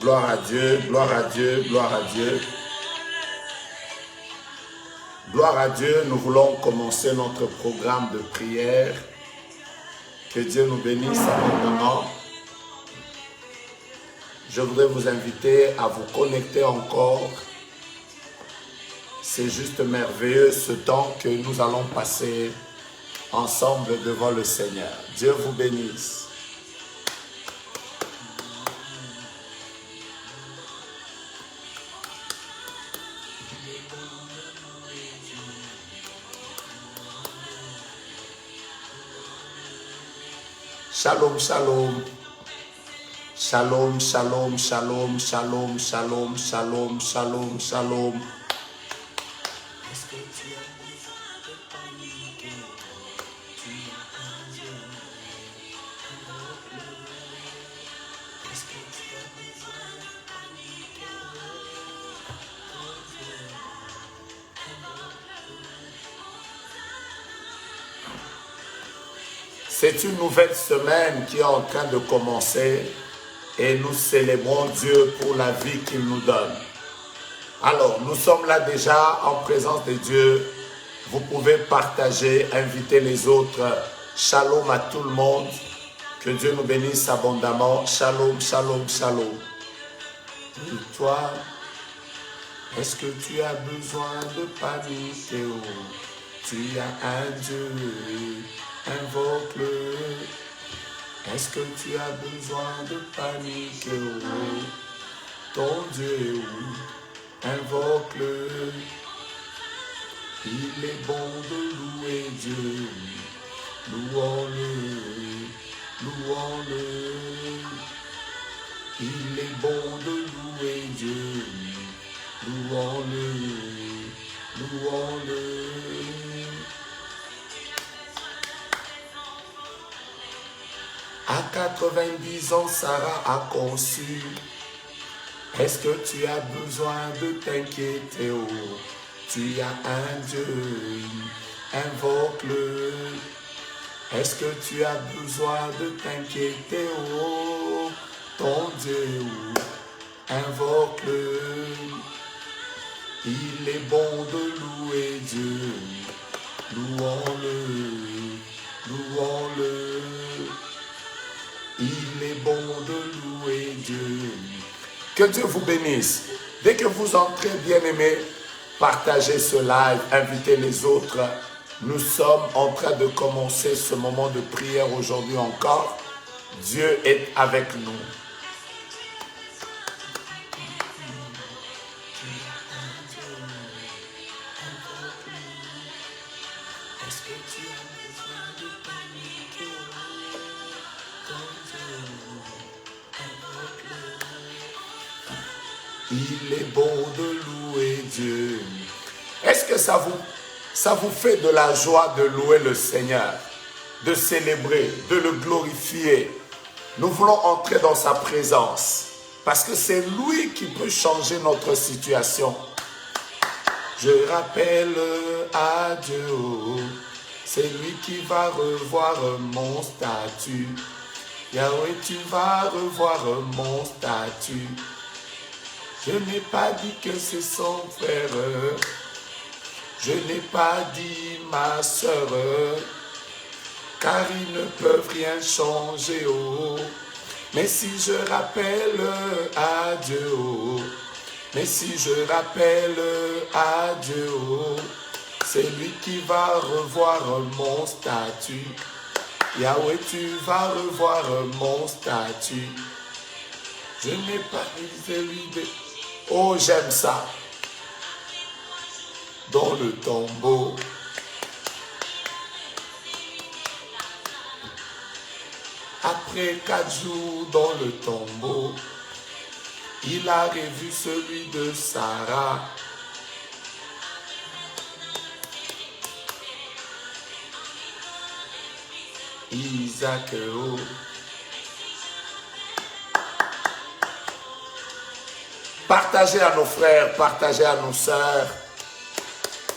Gloire à Dieu, gloire à Dieu, gloire à Dieu. Gloire à Dieu, nous voulons commencer notre programme de prière. Que Dieu nous bénisse abondamment. Je voudrais vous inviter à vous connecter encore. C'est juste merveilleux ce temps que nous allons passer ensemble devant le Seigneur. Dieu vous bénisse. Shalom, shalom. Shalom, shalom, shalom, shalom, shalom, shalom, shalom, shalom. C'est une nouvelle semaine qui est en train de commencer et nous célébrons Dieu pour la vie qu'il nous donne. Alors, nous sommes là déjà en présence de Dieu. Vous pouvez partager, inviter les autres. Shalom à tout le monde. Que Dieu nous bénisse abondamment. Shalom, shalom, shalom. Et toi, est-ce que tu as besoin de paniquer? Tu as un Dieu. Invoque-le. Est-ce que tu as besoin de paniquer? Ton Dieu est où? Invoque-le. Il est bon de louer Dieu. Louons-le. Louons-le. Il est bon de louer Dieu. Louons-le. Louons-le. À 90 ans, Sarah a conçu. Est-ce que tu as besoin de t'inquiéter? Tu as un Dieu, invoque-le. Est-ce que tu as besoin de t'inquiéter? Ton Dieu, invoque-le. Il est bon de louer Dieu. Louons-le, louons-le. Il est bon de louer Dieu. Que Dieu vous bénisse. Dès que vous entrez, bien-aimés, partagez ce live, invitez les autres. Nous sommes en train de commencer ce moment de prière aujourd'hui encore. Dieu est avec nous. Il est bon de louer Dieu. Est-ce que ça vous fait de la joie de louer le Seigneur, de célébrer, de le glorifier? Nous voulons entrer dans sa présence parce que c'est lui qui peut changer notre situation. Je rappelle à Dieu, c'est lui qui va revoir mon statut. Yahweh, tu vas revoir mon statut. Je n'ai pas dit que c'est son frère, je n'ai pas dit ma soeur, car ils ne peuvent rien changer. Mais si je rappelle à Dieu, mais si je rappelle à Dieu, c'est lui qui va revoir mon statut. Yahweh, tu vas revoir mon statut. Je n'ai pas dit lui de... Oh, j'aime ça. Dans le tombeau. Après 4 jours dans le tombeau, il a revu celui de Sarah. Isaac, oh. Partagez à nos frères, partagez à nos sœurs.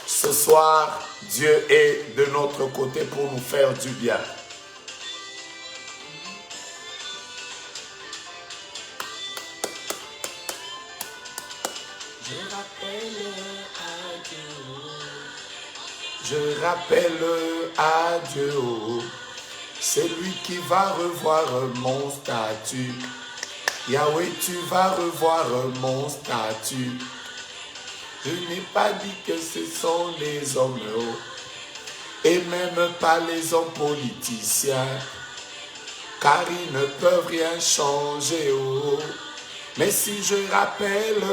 Ce soir, Dieu est de notre côté pour nous faire du bien. je rappelle à Dieu, c'est lui qui va revoir mon statut. Yahweh, tu vas revoir mon statut. Je n'ai pas dit que ce sont les hommes, et même pas les hommes politiciens, car ils ne peuvent rien changer. Mais si je rappelle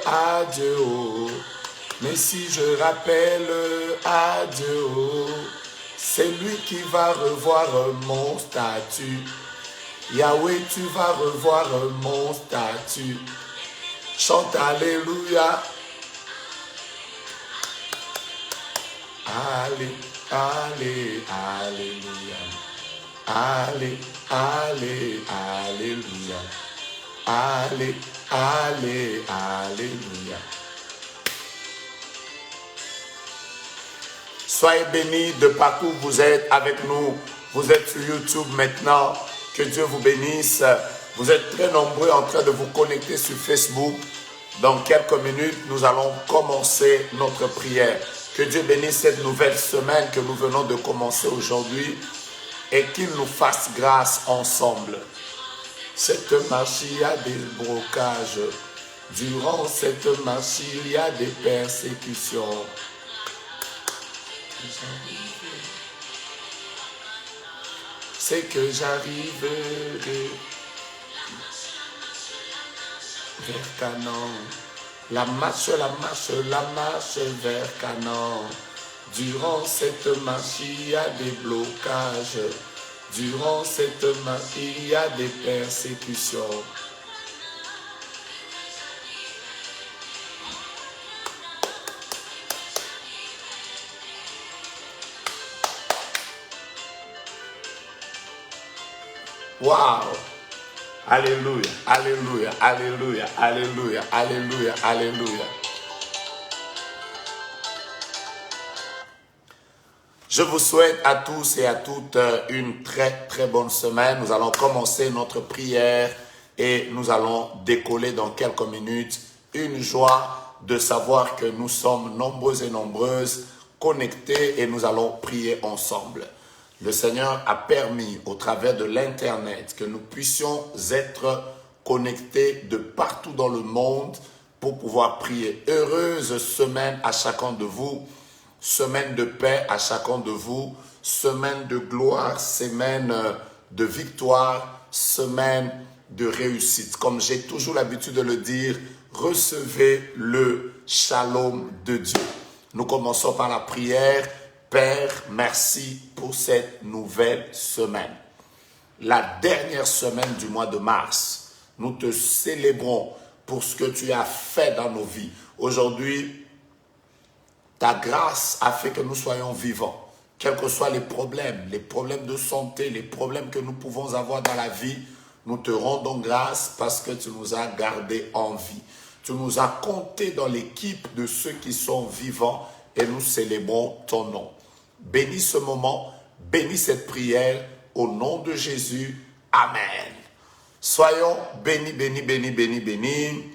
à Dieu, mais si je rappelle à Dieu, c'est lui qui va revoir mon statut. Yahweh, tu vas revoir mon statut. Chante Alléluia. Allez, allez, Alléluia. Allez, allez, Alléluia. Allez, allez, Alléluia. Soyez bénis de partout où vous êtes avec nous. Vous êtes sur YouTube maintenant. Que Dieu vous bénisse. Vous êtes très nombreux en train de vous connecter sur Facebook. Dans quelques minutes, nous allons commencer notre prière. Que Dieu bénisse cette nouvelle semaine que nous venons de commencer aujourd'hui et qu'il nous fasse grâce ensemble. Cette marche, il y a des blocages. Durant cette marche, il y a des persécutions. C'est que j'arriverai vers Canaan. La marche vers Canaan. Durant cette marche, il y a des blocages. Durant cette marche, il y a des persécutions. Wow! Alléluia, alléluia, alléluia, alléluia, alléluia, alléluia. Je vous souhaite à tous et à toutes une très très bonne semaine. Nous allons commencer notre prière et nous allons décoller dans quelques minutes. Une joie de savoir que nous sommes nombreux et nombreuses connectés et nous allons prier ensemble. Le Seigneur a permis au travers de l'Internet que nous puissions être connectés de partout dans le monde pour pouvoir prier. Heureuse semaine à chacun de vous. Semaine de paix à chacun de vous, semaine de gloire, semaine de victoire, semaine de réussite. Comme j'ai toujours l'habitude de le dire, recevez le shalom de Dieu. Nous commençons par la prière. Père, merci pour cette nouvelle semaine. La dernière semaine du mois de mars, nous te célébrons pour ce que tu as fait dans nos vies. Aujourd'hui, ta grâce a fait que nous soyons vivants. Quels que soient les problèmes de santé, les problèmes que nous pouvons avoir dans la vie, nous te rendons grâce parce que tu nous as gardés en vie. Tu nous as comptés dans l'équipe de ceux qui sont vivants et nous célébrons ton nom. Bénis ce moment, bénis cette prière au nom de Jésus. Amen. Soyons bénis, bénis, bénis, bénis, bénis.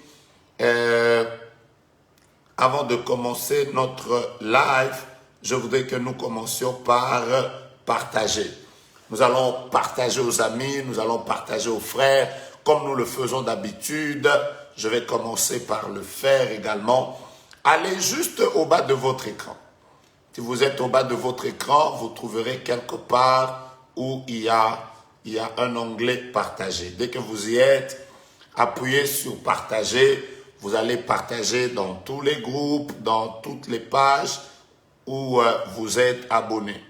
Avant de commencer notre live, je voudrais que nous commencions par partager. Nous allons partager aux amis, nous allons partager aux frères, comme nous le faisons d'habitude. Je vais commencer par le faire également. Allez juste au bas de votre écran. Si vous êtes au bas de votre écran, vous trouverez quelque part où il y a un onglet partager. Dès que vous y êtes, appuyez sur partager. Vous allez partager dans tous les groupes, dans toutes les pages où vous êtes abonnés.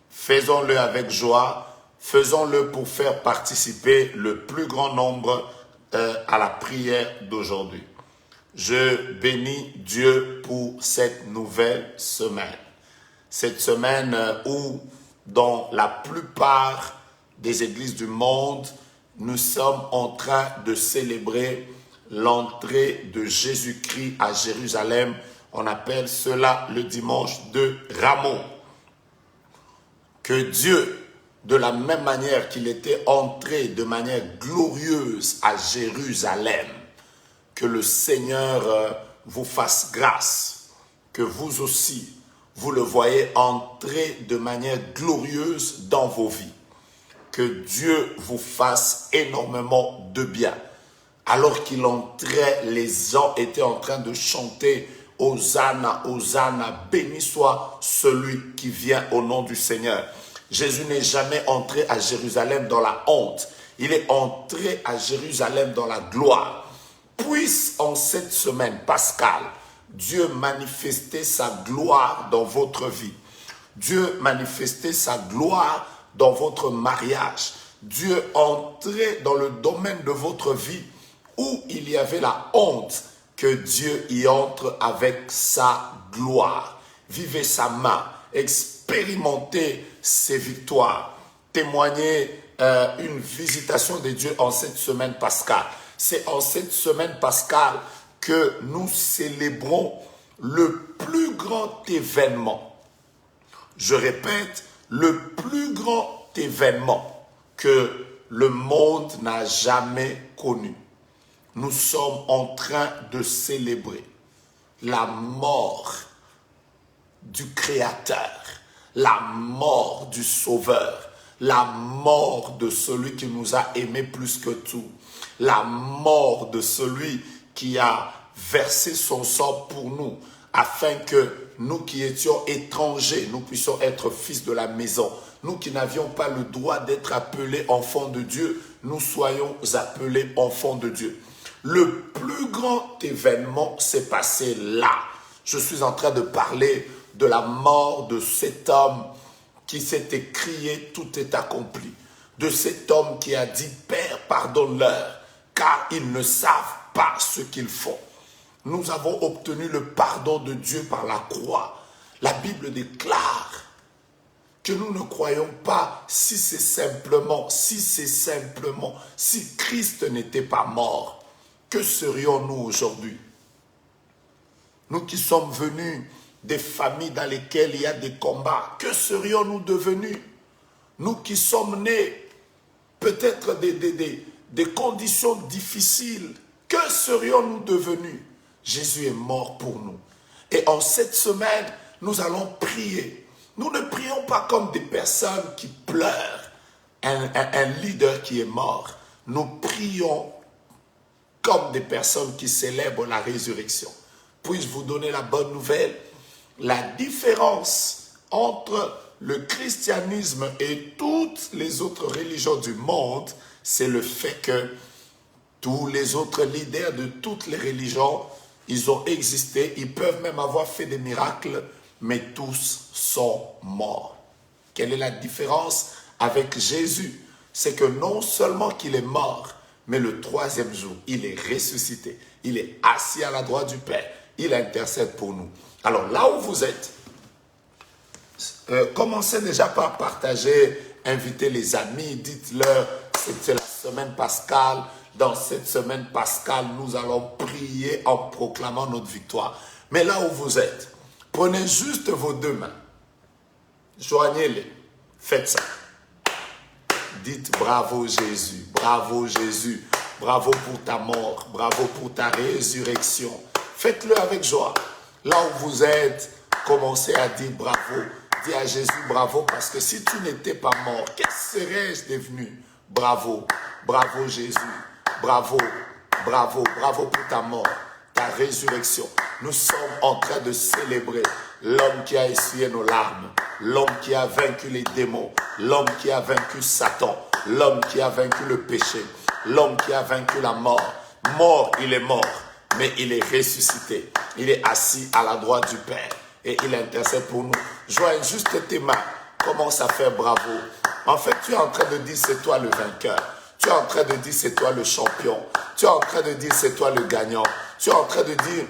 Faisons-le avec joie. Faisons-le pour faire participer le plus grand nombre à la prière d'aujourd'hui. Je bénis Dieu pour cette nouvelle semaine. Cette semaine où, dans la plupart des églises du monde, nous sommes en train de célébrer l'entrée de Jésus-Christ à Jérusalem. On appelle cela le dimanche de Rameau. Que Dieu, de la même manière qu'il était entré de manière glorieuse à Jérusalem, que le Seigneur vous fasse grâce, que vous aussi, vous le voyez entrer de manière glorieuse dans vos vies. Que Dieu vous fasse énormément de bien. Alors qu'il entrait, les gens étaient en train de chanter « Hosanna, Hosanna, béni soit celui qui vient au nom du Seigneur ». Jésus n'est jamais entré à Jérusalem dans la honte. Il est entré à Jérusalem dans la gloire. Puisse en cette semaine pascale, Dieu manifester sa gloire dans votre vie. Dieu manifester sa gloire dans votre mariage. Dieu entrer dans le domaine de votre vie où il y avait la honte, que Dieu y entre avec sa gloire. Vivez sa main, expérimentez ses victoires, témoignez une visitation de Dieu en cette semaine pascale. C'est en cette semaine pascale que nous célébrons le plus grand événement. Je répète, le plus grand événement que le monde n'a jamais connu. Nous sommes en train de célébrer la mort du Créateur, la mort du Sauveur, la mort de celui qui nous a aimés plus que tout, la mort de celui qui a versé son sang pour nous, afin que nous qui étions étrangers, nous puissions être fils de la maison. Nous qui n'avions pas le droit d'être appelés enfants de Dieu, nous soyons appelés enfants de Dieu. Le plus grand événement s'est passé là. Je suis en train de parler de la mort de cet homme qui s'est écrié, tout est accompli. De cet homme qui a dit, Père, pardonne-leur, car ils ne savent pas ce qu'ils font. Nous avons obtenu le pardon de Dieu par la croix. La Bible déclare que nous ne croyons pas si Christ n'était pas mort. Que serions-nous aujourd'hui? Nous qui sommes venus des familles dans lesquelles il y a des combats, que serions-nous devenus? Nous qui sommes nés peut-être des conditions difficiles, que serions-nous devenus? Jésus est mort pour nous. Et en cette semaine, nous allons prier. Nous ne prions pas comme des personnes qui pleurent un leader qui est mort. Nous prions comme des personnes qui célèbrent la résurrection. Puis-je vous donner la bonne nouvelle? La différence entre le christianisme et toutes les autres religions du monde, c'est le fait que tous les autres leaders de toutes les religions, ils ont existé, ils peuvent même avoir fait des miracles, mais tous sont morts. Quelle est la différence avec Jésus? C'est que non seulement qu'il est mort, mais le troisième jour, il est ressuscité. Il est assis à la droite du Père. Il intercède pour nous. Alors là où vous êtes, commencez déjà par partager, inviter les amis, dites-leur, c'est la semaine pascale. Dans cette semaine pascale, nous allons prier en proclamant notre victoire. Mais là où vous êtes, prenez juste vos deux mains, joignez-les, faites ça. Dites bravo Jésus, bravo Jésus, bravo pour ta mort, bravo pour ta résurrection. Faites-le avec joie. Là où vous êtes, commencez à dire bravo. Dis à Jésus bravo, parce que si tu n'étais pas mort, qu'est-ce serais-je devenu? Bravo, bravo Jésus, bravo, bravo, bravo pour ta mort, ta résurrection. Nous sommes en train de célébrer l'homme qui a essuyé nos larmes, l'homme qui a vaincu les démons, l'homme qui a vaincu Satan, l'homme qui a vaincu le péché, l'homme qui a vaincu la mort. Mort, il est mort, mais il est ressuscité. Il est assis à la droite du Père et il intercède pour nous. Joigne juste tes mains, commence à faire bravo. En fait, tu es en train de dire c'est toi le vainqueur. Tu es en train de dire c'est toi le champion. Tu es en train de dire c'est toi le gagnant. Tu es en train de dire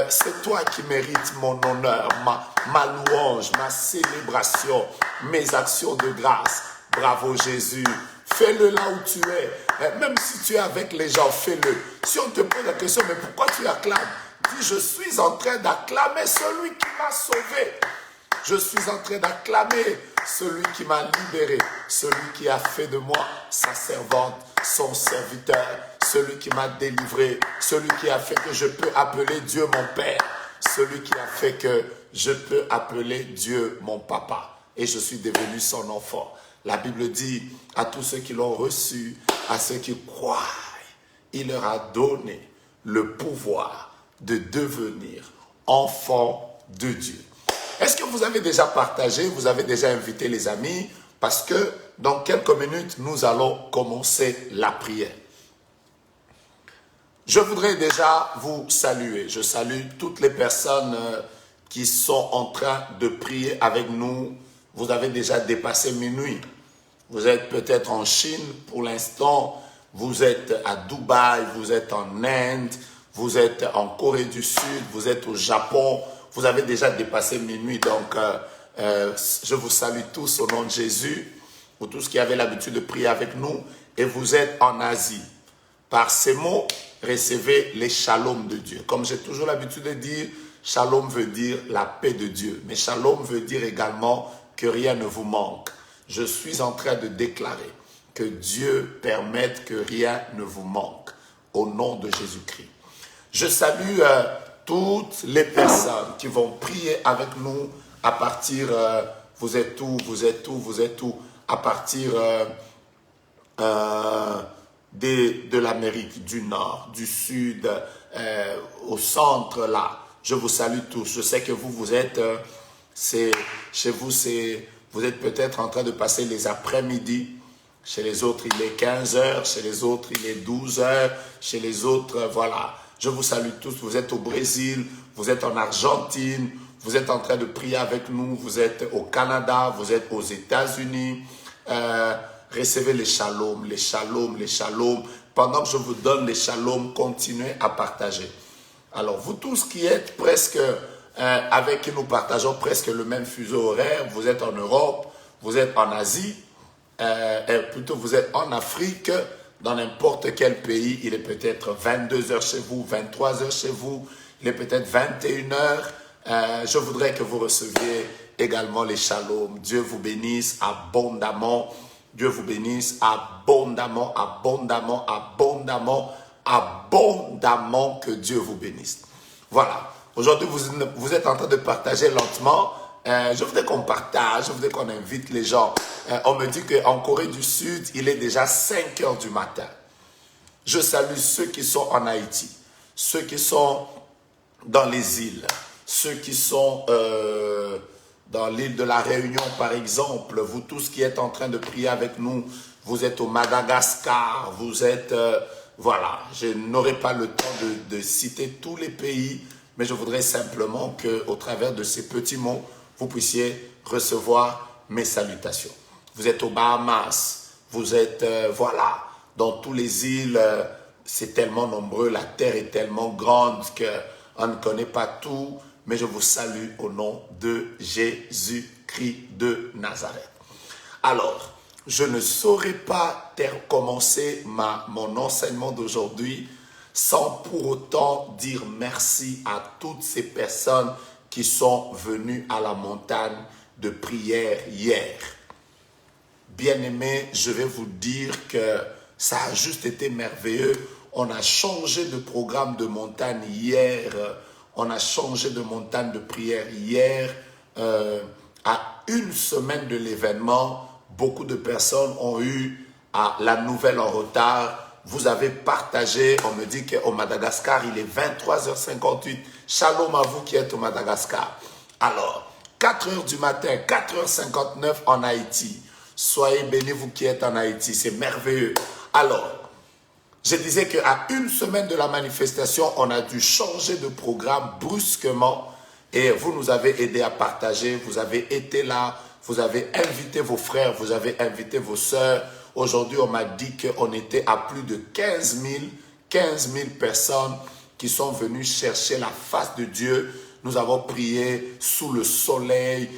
c'est toi qui mérites mon honneur, ma louange, ma célébration, mes actions de grâce. Bravo Jésus. Fais-le là où tu es. Même si tu es avec les gens, fais-le. Si on te pose la question, mais pourquoi tu acclames? Dis, je suis en train d'acclamer celui qui m'a sauvé. Je suis en train d'acclamer celui qui m'a libéré, celui qui a fait de moi sa servante, son serviteur, celui qui m'a délivré, celui qui a fait que je peux appeler Dieu mon Père. celui qui a fait que je peux appeler Dieu mon papa et je suis devenu son enfant. La Bible dit à tous ceux qui l'ont reçu, à ceux qui croient, il leur a donné le pouvoir de devenir enfants de Dieu. Est-ce que vous avez déjà partagé, vous avez déjà invité les amis? Parce que dans quelques minutes, nous allons commencer la prière. Je voudrais déjà vous saluer. Je salue toutes les personnes qui sont en train de prier avec nous. Vous avez déjà dépassé minuit. Vous êtes peut-être en Chine pour l'instant. Vous êtes à Dubaï, vous êtes en Inde, vous êtes en Corée du Sud, vous êtes au Japon. Vous avez déjà dépassé minuit. Donc, je vous salue tous au nom de Jésus. Vous tous qui avez l'habitude de prier avec nous. Et vous êtes en Asie. Par ces mots, recevez les shalom de Dieu. Comme j'ai toujours l'habitude de dire, shalom veut dire la paix de Dieu. Mais shalom veut dire également que rien ne vous manque. Je suis en train de déclarer que Dieu permette que rien ne vous manque. Au nom de Jésus-Christ. Je salue toutes les personnes qui vont prier avec nous à partir, vous êtes où, à partir de l'Amérique du Nord, du Sud, au centre là. Je vous salue tous. Je sais que vous êtes, chez vous, vous êtes peut-être en train de passer les après-midi. Chez les autres, il est 15 heures. Chez les autres, il est 12 heures. Chez les autres, voilà. Je vous salue tous. Vous êtes au Brésil, vous êtes en Argentine, vous êtes en train de prier avec nous. Vous êtes au Canada, vous êtes aux États-Unis. Recevez les shalom, les shalom, les shalom. Pendant que je vous donne les shalom, continuez à partager. Alors, vous tous qui êtes presque, avec qui nous partageons presque le même fuseau horaire, vous êtes en Europe, vous êtes en Asie, plutôt vous êtes en Afrique, dans n'importe quel pays, il est peut-être 22 heures chez vous, 23 heures chez vous, il est peut-être 21 heures. Je voudrais que vous receviez également les shalom. Dieu vous bénisse abondamment. Dieu vous bénisse abondamment, abondamment, abondamment, abondamment, que Dieu vous bénisse. Voilà. Aujourd'hui, vous êtes en train de partager lentement. Je voudrais qu'on partage, je voudrais qu'on invite les gens. On me dit qu'en Corée du Sud, il est déjà 5 heures du matin. Je salue ceux qui sont en Haïti, ceux qui sont dans les îles, ceux qui sont dans l'île de la Réunion, par exemple. Vous tous qui êtes en train de prier avec nous, vous êtes au Madagascar, vous êtes... voilà, je n'aurai pas le temps de citer tous les pays, mais je voudrais simplement qu'au travers de ces petits mots, vous puissiez recevoir mes salutations. Vous êtes aux Bahamas, vous êtes, voilà, dans toutes les îles, c'est tellement nombreux, la terre est tellement grande qu'on ne connaît pas tout, mais je vous salue au nom de Jésus-Christ de Nazareth. Alors, je ne saurais pas commencer mon enseignement d'aujourd'hui sans pour autant dire merci à toutes ces personnes qui sont venues à la montagne de prière hier. Bien-aimés, je vais vous dire que ça a juste été merveilleux. On a changé de programme de montagne hier. On a changé de montagne de prière hier. À une semaine de l'événement, beaucoup de personnes ont eu la nouvelle en retard. Vous avez partagé, on me dit qu'au Madagascar, il est 23h58. Shalom à vous qui êtes au Madagascar. Alors, 4h du matin, 4h59 en Haïti. Soyez bénis vous qui êtes en Haïti, c'est merveilleux. Alors, je disais qu'à une semaine de la manifestation, on a dû changer de programme brusquement. Et vous nous avez aidé à partager, vous avez été là, vous avez invité vos frères, vous avez invité vos sœurs. Aujourd'hui, on m'a dit qu'on était à plus de 15 000 personnes qui sont venues chercher la face de Dieu. Nous avons prié sous le soleil.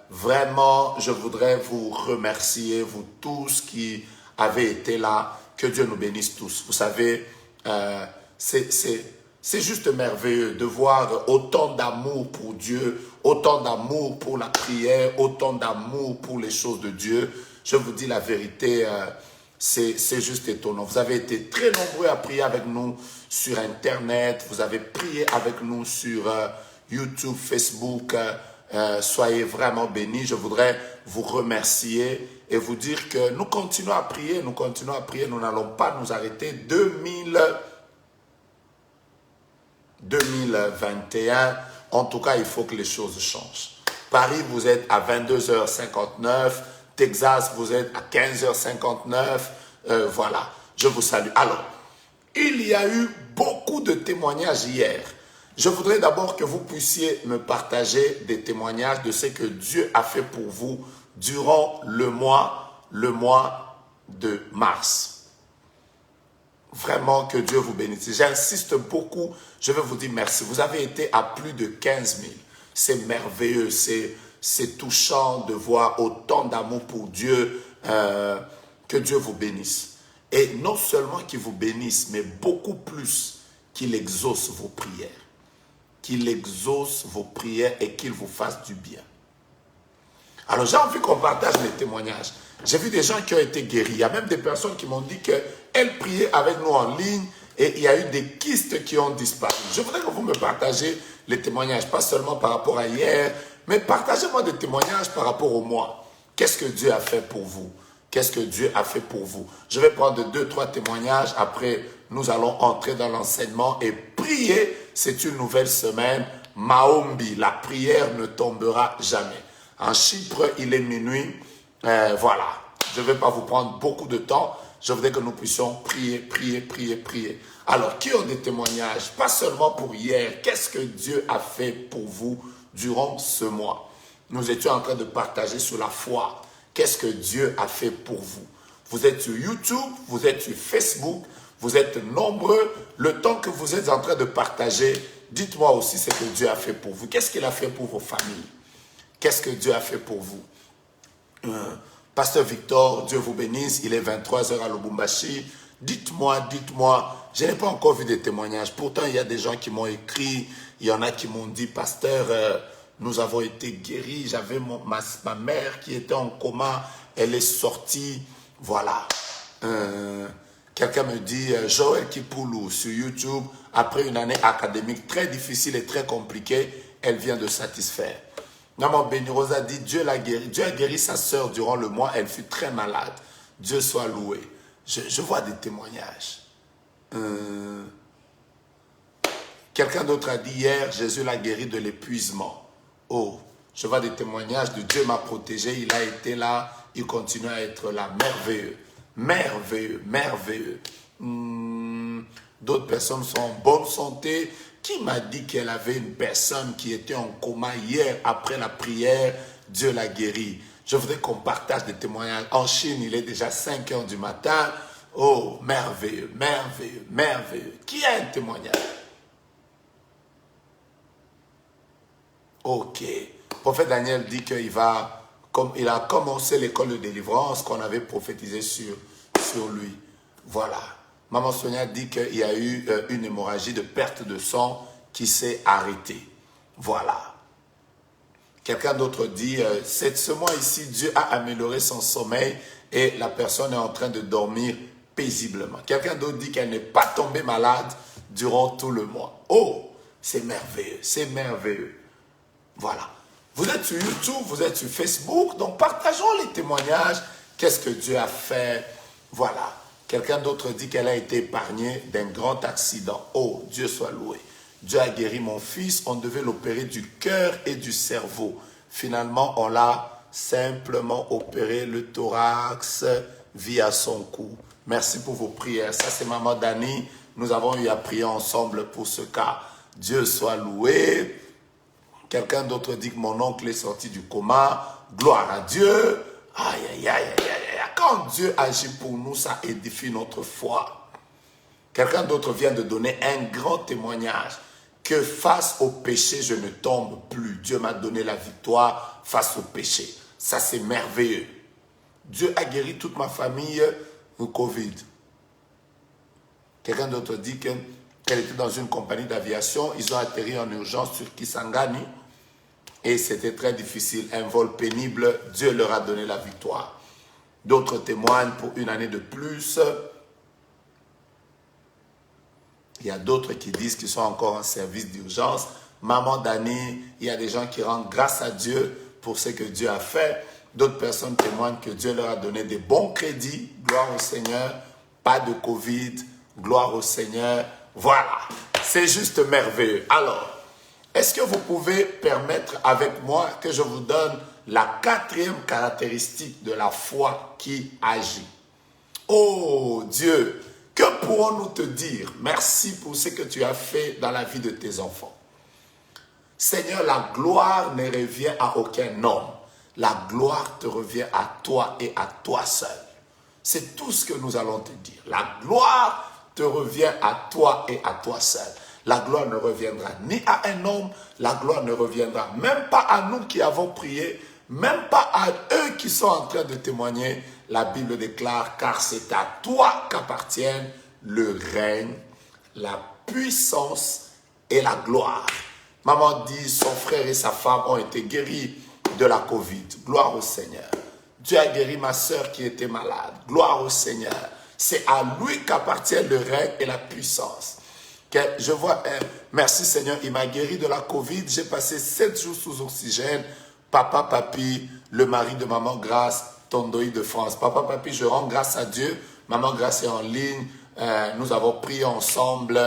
Vraiment, je voudrais vous remercier, vous tous qui avez été là. Que Dieu nous bénisse tous. Vous savez, c'est juste merveilleux de voir autant d'amour pour Dieu, autant d'amour pour la prière, autant d'amour pour les choses de Dieu. Je vous dis la vérité, C'est juste étonnant. Vous avez été très nombreux à prier avec nous sur Internet. Vous avez prié avec nous sur YouTube, Facebook. Soyez vraiment bénis. Je voudrais vous remercier et vous dire que nous continuons à prier. Nous continuons à prier. Nous n'allons pas nous arrêter. 2021, en tout cas, il faut que les choses changent. Paris, vous êtes à 22h59. Texas, vous êtes à 15h59. Voilà, je vous salue. Alors, il y a eu beaucoup de témoignages hier. Je voudrais d'abord que vous puissiez me partager des témoignages de ce que Dieu a fait pour vous durant le mois de mars. Vraiment que Dieu vous bénisse. J'insiste beaucoup, je veux vous dire merci. Vous avez été à plus de 15 000. C'est merveilleux, c'est touchant de voir autant d'amour pour Dieu. Que Dieu vous bénisse. Et non seulement qu'il vous bénisse, mais beaucoup plus qu'il exauce vos prières. Qu'il exauce vos prières et qu'il vous fasse du bien. Alors j'ai envie qu'on partage les témoignages. J'ai vu des gens qui ont été guéris. Il y a même des personnes qui m'ont dit qu'elles priaient avec nous en ligne et il y a eu des kystes qui ont disparu. Je voudrais que vous me partagez les témoignages, pas seulement par rapport à hier, mais partagez-moi des témoignages par rapport au mois. Qu'est-ce que Dieu a fait pour vous? Qu'est-ce que Dieu a fait pour vous? Je vais prendre 2-3 témoignages. Après, nous allons entrer dans l'enseignement et prier. C'est une nouvelle semaine. Maombi, la prière ne tombera jamais. En Chypre, il est minuit. Voilà. Je ne vais pas vous prendre beaucoup de temps. Je voudrais que nous puissions prier. Alors, qui ont des témoignages? Pas seulement pour hier. Qu'est-ce que Dieu a fait pour vous durant ce mois? Nous étions en train de partager sur la foi. Qu'est-ce que Dieu a fait pour vous? Vous êtes sur YouTube, vous êtes sur Facebook, vous êtes nombreux. Le temps que vous êtes en train de partager, dites-moi aussi ce que Dieu a fait pour vous. Qu'est-ce qu'il a fait pour vos familles? Qu'est-ce que Dieu a fait pour vous? Pasteur Victor, Dieu vous bénisse. Il est 23h à Lubumbashi. Dites-moi. Je n'ai pas encore vu des témoignages. Pourtant, il y a des gens qui m'ont écrit. Il y en a qui m'ont dit, Pasteur, nous avons été guéris. J'avais ma mère qui était en coma. Elle est sortie. Voilà. Quelqu'un me dit, Joël Kipoulou sur YouTube, après une année académique très difficile et très compliquée, elle vient de satisfaire. Maman Béni Rosa dit, Dieu l'a guéri. Dieu a guéri sa sœur durant le mois. Elle fut très malade. Dieu soit loué. Je vois des témoignages. Quelqu'un d'autre a dit hier, Jésus l'a guéri de l'épuisement. Oh, je vois des témoignages de Dieu m'a protégé, il a été là, il continue à être là. Merveilleux. D'autres personnes sont en bonne santé. Qui m'a dit qu'elle avait une personne qui était en coma hier après la prière, Dieu l'a guéri? Je voudrais qu'on partage des témoignages. En Chine, il est déjà 5 heures du matin. Oh, merveilleux. Qui a un témoignage? Ok. Le prophète Daniel dit qu'il a commencé l'école de délivrance qu'on avait prophétisé sur lui. Voilà. Maman Sonia dit qu'il y a eu une hémorragie de perte de sang qui s'est arrêtée. Voilà. Quelqu'un d'autre dit, ce mois ici, Dieu a amélioré son sommeil et la personne est en train de dormir paisiblement. Quelqu'un d'autre dit qu'elle n'est pas tombée malade durant tout le mois. Oh, c'est merveilleux. Voilà. Vous êtes sur YouTube, vous êtes sur Facebook, donc partageons les témoignages. Qu'est-ce que Dieu a fait? Voilà. Quelqu'un d'autre dit qu'elle a été épargnée d'un grand accident. Oh, Dieu soit loué. Dieu a guéri mon fils, on devait l'opérer du cœur et du cerveau. Finalement, on l'a simplement opéré le thorax via son cou. Merci pour vos prières. Ça, c'est Maman Dani. Nous avons eu à prier ensemble pour ce cas. Dieu soit loué. Quelqu'un d'autre dit que mon oncle est sorti du coma. Gloire à Dieu. Aïe. Quand Dieu agit pour nous, ça édifie notre foi. Quelqu'un d'autre vient de donner un grand témoignage. Que face au péché, je ne tombe plus. Dieu m'a donné la victoire face au péché. Ça, c'est merveilleux. Dieu a guéri toute ma famille du Covid. Quelqu'un d'autre dit qu'elle était dans une compagnie d'aviation. Ils ont atterri en urgence sur Kisangani. Et c'était très difficile. Un vol pénible. Dieu leur a donné la victoire. D'autres témoignent pour une année de plus. Il y a d'autres qui disent qu'ils sont encore en service d'urgence. Maman Dani, il y a des gens qui rendent grâce à Dieu pour ce que Dieu a fait. D'autres personnes témoignent que Dieu leur a donné des bons crédits. Gloire au Seigneur. Pas de Covid. Gloire au Seigneur. Voilà. C'est juste merveilleux. Alors, est-ce que vous pouvez permettre avec moi que je vous donne la 4e caractéristique de la foi qui agit? Oh Dieu, que pourrons-nous te dire? Merci pour ce que tu as fait dans la vie de tes enfants. Seigneur, la gloire ne revient à aucun homme. La gloire te revient à toi et à toi seul. C'est tout ce que nous allons te dire. La gloire te revient à toi et à toi seul. La gloire ne reviendra ni à un homme, la gloire ne reviendra même pas à nous qui avons prié, même pas à eux qui sont en train de témoigner. La Bible déclare, car c'est à toi qu'appartiennent le règne, la puissance et la gloire. Maman dit, son frère et sa femme ont été guéris de la Covid. Gloire au Seigneur. Dieu a guéri ma soeur qui était malade. Gloire au Seigneur. C'est à lui qu'appartient le règne et la puissance. Je vois, merci Seigneur, il m'a guéri de la Covid. J'ai passé 7 jours sous oxygène. Papa, papi, le mari de Maman Grâce, Tondoï de France. Papa, papi, je rends grâce à Dieu. Maman Grâce est en ligne. Nous avons prié ensemble.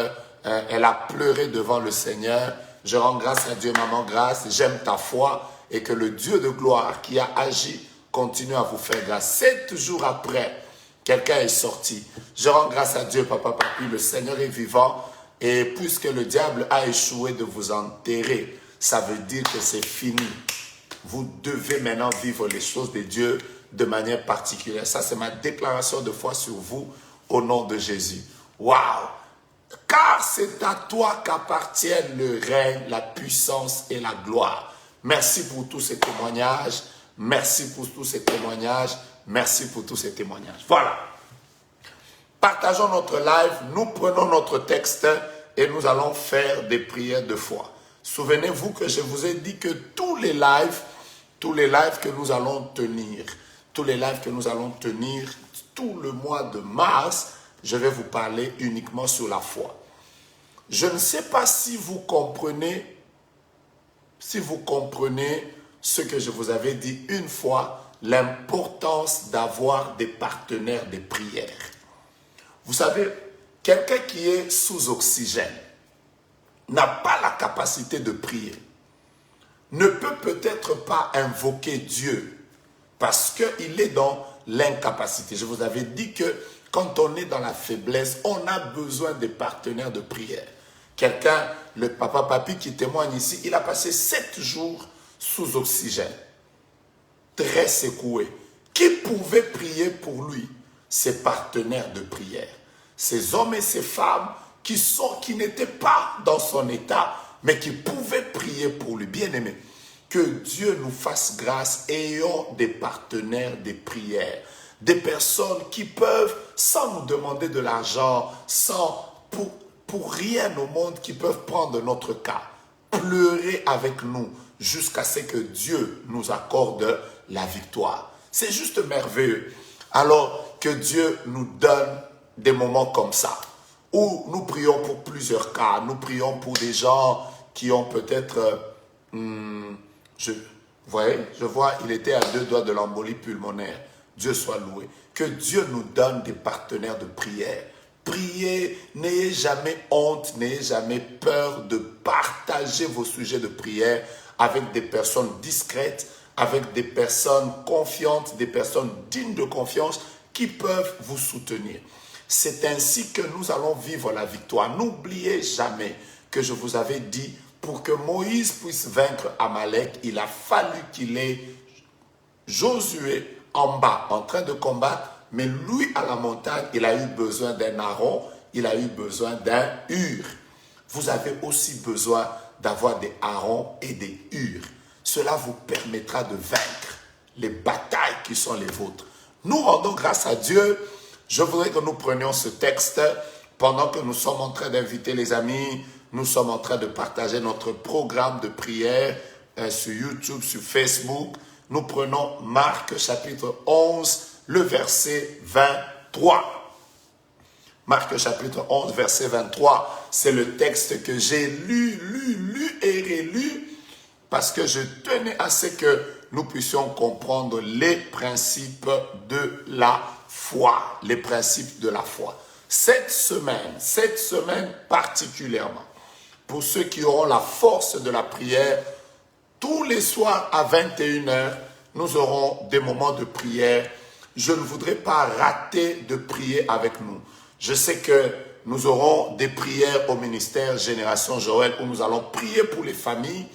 Elle a pleuré devant le Seigneur. Je rends grâce à Dieu, Maman Grâce. J'aime ta foi. Et que le Dieu de gloire qui a agi continue à vous faire grâce. 7 jours après, quelqu'un est sorti. Je rends grâce à Dieu, Papa, papi. Le Seigneur est vivant. Et puisque le diable a échoué de vous enterrer, ça veut dire que c'est fini. Vous devez maintenant vivre les choses de Dieu de manière particulière. Ça, c'est ma déclaration de foi sur vous au nom de Jésus. Waouh! Car c'est à toi qu'appartiennent le règne, la puissance et la gloire. Merci pour tous ces témoignages. Merci pour tous ces témoignages. Merci pour tous ces témoignages. Voilà. Partageons notre live. Nous prenons notre texte et nous allons faire des prières de foi. Souvenez-vous que je vous ai dit que tous les lives que nous allons tenir, tout le mois de mars, je vais vous parler uniquement sur la foi. Je ne sais pas si vous comprenez ce que je vous avais dit une fois, l'importance d'avoir des partenaires de prière. Vous savez, quelqu'un qui est sous oxygène n'a pas la capacité de prier, ne peut peut-être pas invoquer Dieu parce qu'il est dans l'incapacité. Je vous avais dit que quand on est dans la faiblesse, on a besoin des partenaires de prière. Quelqu'un, le papa papi qui témoigne ici, il a passé 7 jours sous oxygène, très secoué. Qui pouvait prier pour lui? Ses partenaires de prière. Ces hommes et ces femmes qui n'étaient pas dans son état, mais qui pouvaient prier pour lui. Bien-aimé, que Dieu nous fasse grâce, ayons des partenaires de prière. Des personnes qui peuvent, sans nous demander de l'argent, pour rien au monde, qui peuvent prendre notre cas, pleurer avec nous jusqu'à ce que Dieu nous accorde la victoire. C'est juste merveilleux. Alors que Dieu nous donne des moments comme ça, où nous prions pour plusieurs cas, nous prions pour des gens qui ont peut-être, je vois, il était à 2 doigts de l'embolie pulmonaire. Dieu soit loué. Que Dieu nous donne des partenaires de prière. Priez, n'ayez jamais honte, n'ayez jamais peur de partager vos sujets de prière avec des personnes discrètes, avec des personnes confiantes, des personnes dignes de confiance qui peuvent vous soutenir. C'est ainsi que nous allons vivre la victoire. N'oubliez jamais que je vous avais dit, pour que Moïse puisse vaincre Amalek, il a fallu qu'il ait Josué en bas, en train de combattre, mais lui à la montagne, il a eu besoin d'un Aaron, il a eu besoin d'un Hur. Vous avez aussi besoin d'avoir des Aaron et des Hur. Cela vous permettra de vaincre les batailles qui sont les vôtres. Nous rendons grâce à Dieu. Je voudrais que nous prenions ce texte pendant que nous sommes en train d'inviter les amis. Nous sommes en train de partager notre programme de prière sur YouTube, sur Facebook. Nous prenons Marc chapitre 11, le verset 23. Marc chapitre 11, verset 23, c'est le texte que j'ai lu et relu parce que je tenais à ce que nous puissions comprendre les principes de la foi. Les principes de la foi. Cette semaine particulièrement, pour ceux qui auront la force de la prière, tous les soirs à 21h, nous aurons des moments de prière. Je ne voudrais pas rater de prier avec nous. Je sais que nous aurons des prières au ministère Génération Joël où nous allons prier pour les familles.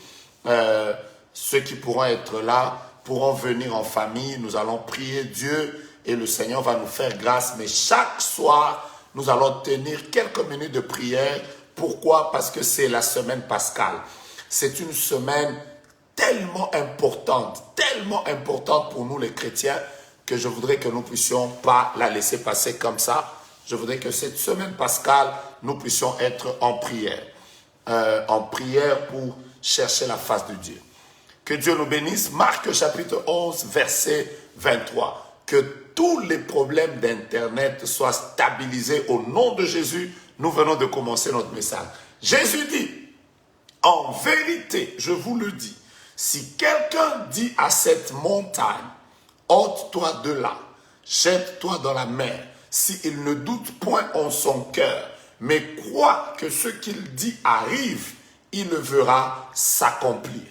Ceux qui pourront être là pourront venir en famille. Nous allons prier Dieu et le Seigneur va nous faire grâce. Mais chaque soir, nous allons tenir quelques minutes de prière. Pourquoi? Parce que c'est la semaine pascale. C'est une semaine tellement importante pour nous les chrétiens que je voudrais que nous ne puissions pas la laisser passer comme ça. Je voudrais que cette semaine pascale, nous puissions être en prière pour chercher la face de Dieu. Que Dieu nous bénisse. Marc chapitre 11, verset 23. Que tous les problèmes d'Internet soient stabilisés au nom de Jésus. Nous venons de commencer notre message. Jésus dit, en vérité, je vous le dis, si quelqu'un dit à cette montagne, ôte-toi de là, jette-toi dans la mer, s'il ne doute point en son cœur, mais croit que ce qu'il dit arrive, il le verra s'accomplir.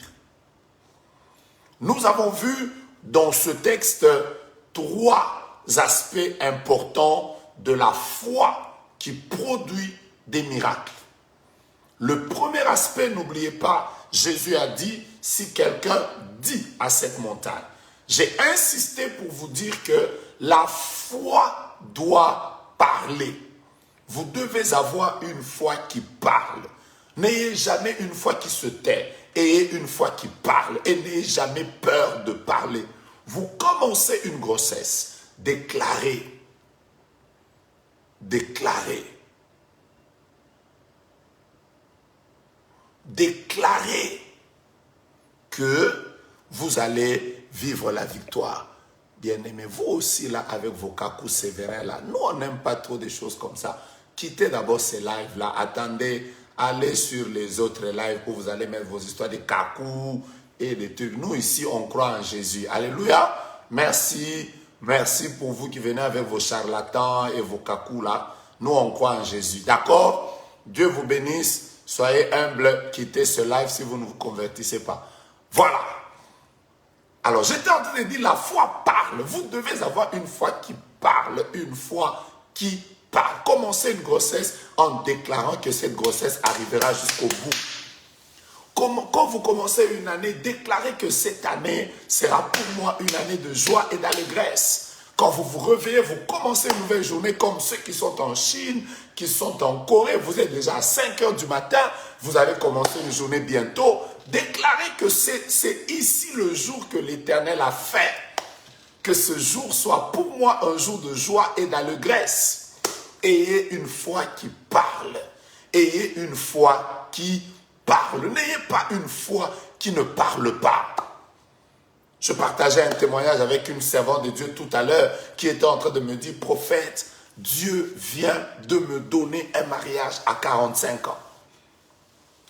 Nous avons vu dans ce texte 3 aspects importants de la foi qui produit des miracles. Le premier aspect, n'oubliez pas, Jésus a dit, si quelqu'un dit à cette montagne. J'ai insisté pour vous dire que la foi doit parler. Vous devez avoir une foi qui parle. N'ayez jamais une foi qui se tait. Ayez une foi qui parle et n'ayez jamais peur de parler. Vous commencez une grossesse, déclarez que vous allez vivre la victoire. Bien-aimés, vous aussi là, avec vos cacous sévérins là, nous on n'aime pas trop des choses comme ça. Quittez d'abord ces lives là, attendez, allez sur les autres lives où vous allez mettre vos histoires de cacous et des trucs. Nous ici, on croit en Jésus. Alléluia. Merci pour vous qui venez avec vos charlatans et vos cacous là. Nous, on croit en Jésus. D'accord? Dieu vous bénisse. Soyez humbles. Quittez ce live si vous ne vous convertissez pas. Voilà. Alors, j'étais en train de dire, la foi parle. Vous devez avoir une foi qui parle. Une foi qui parle. Commencez une grossesse en déclarant que cette grossesse arrivera jusqu'au bout. Quand vous commencez une année, déclarez que cette année sera pour moi une année de joie et d'allégresse. Quand vous vous réveillez, vous commencez une nouvelle journée comme ceux qui sont en Chine, qui sont en Corée. Vous êtes déjà à 5 heures du matin, vous allez commencer une journée bientôt. Déclarez que c'est ici le jour que l'Éternel a fait. Que ce jour soit pour moi un jour de joie et d'allégresse. Ayez une foi qui parle. Ayez une foi qui parle. N'ayez pas une foi qui ne parle pas. Je partageais un témoignage avec une servante de Dieu tout à l'heure qui était en train de me dire, prophète, Dieu vient de me donner un mariage à 45 ans.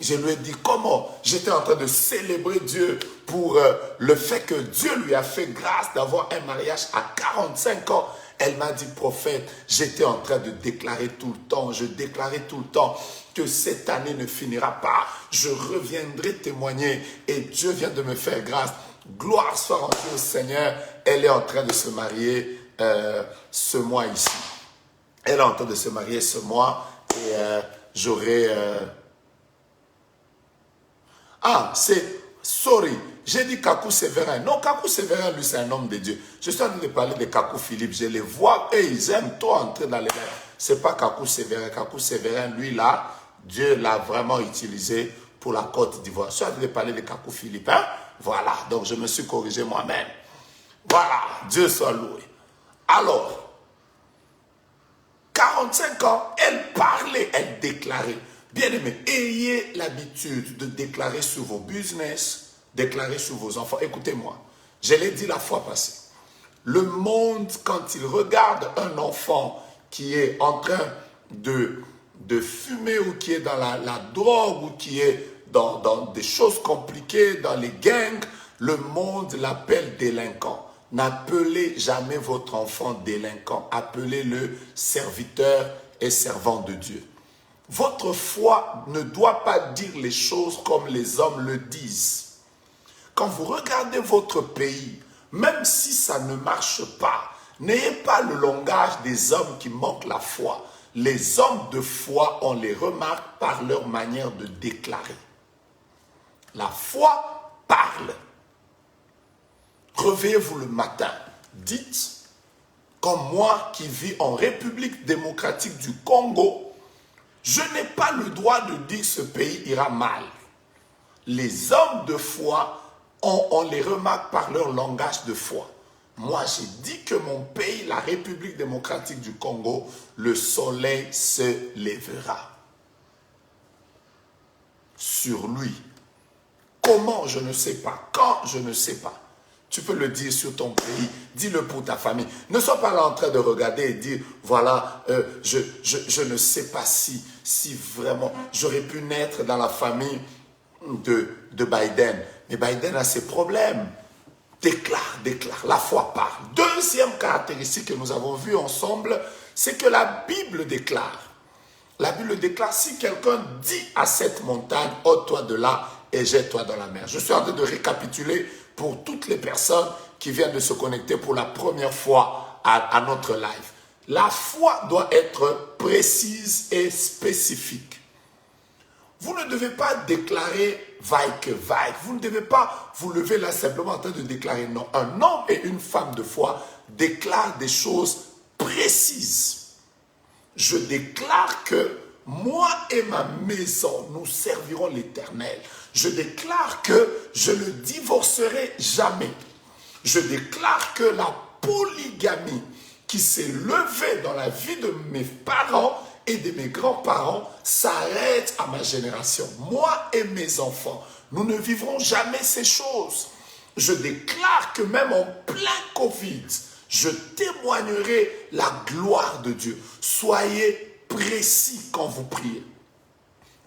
Je lui ai dit comment? J'étais en train de célébrer Dieu pour le fait que Dieu lui a fait grâce d'avoir un mariage à 45 ans. Elle m'a dit, prophète, j'étais en train de déclarer tout le temps, je déclarais tout le temps que cette année ne finira pas. Je reviendrai témoigner et Dieu vient de me faire grâce. Gloire soit rendue au Seigneur. Elle est en train de se marier ce mois ici. Elle est en train de se marier ce mois et j'aurai... Sorry, j'ai dit Kakou Sévérin. Non, Kakou Sévérin, lui, c'est un homme de Dieu. Je suis en train de parler de Kakou Philippe. Je les vois et ils aiment toi entrer dans les mains. Ce n'est pas Kakou Sévérin. Kakou Sévérin, lui, là, Dieu l'a vraiment utilisé pour la Côte d'Ivoire. Je suis en train de parler de Kakou Philippe. Hein? Voilà, donc je me suis corrigé moi-même. Voilà, Dieu soit loué. Alors, 45 ans, elle parlait, elle déclarait. Bien aimé, ayez l'habitude de déclarer sur vos business, déclarer sur vos enfants. Écoutez-moi, je l'ai dit la fois passée. Le monde, quand il regarde un enfant qui est en train de fumer ou qui est dans la drogue ou qui est dans des choses compliquées, dans les gangs, le monde l'appelle délinquant. N'appelez jamais votre enfant délinquant. Appelez-le serviteur et servant de Dieu. Votre foi ne doit pas dire les choses comme les hommes le disent. Quand vous regardez votre pays, même si ça ne marche pas, n'ayez pas le langage des hommes qui manquent la foi. Les hommes de foi, on les remarque par leur manière de déclarer. La foi parle. Réveillez-vous le matin. Dites, comme moi qui vis en République démocratique du Congo, je n'ai pas le droit de dire ce pays ira mal. Les hommes de foi, on les remarque par leur langage de foi. Moi, j'ai dit que mon pays, la République démocratique du Congo, le soleil se lèvera sur lui. Comment, je ne sais pas. Quand, je ne sais pas. Tu peux le dire sur ton pays, dis-le pour ta famille. Ne sois pas là en train de regarder et dire, voilà, je ne sais pas si vraiment j'aurais pu naître dans la famille de Biden. Mais Biden a ses problèmes. Déclare, la foi parle. Deuxième caractéristique que nous avons vue ensemble, c'est que la Bible déclare. La Bible déclare, si quelqu'un dit à cette montagne, ôte-toi de là et jette-toi dans la mer. Je suis en train de récapituler pour toutes les personnes qui viennent de se connecter pour la première fois à notre live. La foi doit être précise et spécifique. Vous ne devez pas déclarer vaille que vaille. Vous ne devez pas vous lever là simplement en train de déclarer non. Un homme et une femme de foi déclarent des choses précises. Je déclare que moi et ma maison, nous servirons l'Éternel. Je déclare que je ne divorcerai jamais. Je déclare que la polygamie qui s'est levée dans la vie de mes parents et de mes grands-parents s'arrête à ma génération. Moi et mes enfants, nous ne vivrons jamais ces choses. Je déclare que même en plein Covid, je témoignerai la gloire de Dieu. Soyez précis quand vous priez.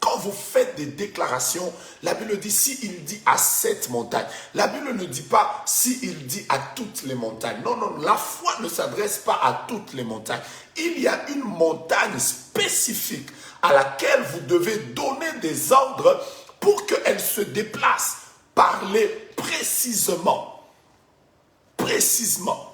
Quand vous faites des déclarations, la Bible dit s'il dit à cette montagne. La Bible ne dit pas s'il dit à toutes les montagnes. Non, non, la foi ne s'adresse pas à toutes les montagnes. Il y a une montagne spécifique à laquelle vous devez donner des ordres pour qu'elle se déplace. Parlez précisément. Précisément.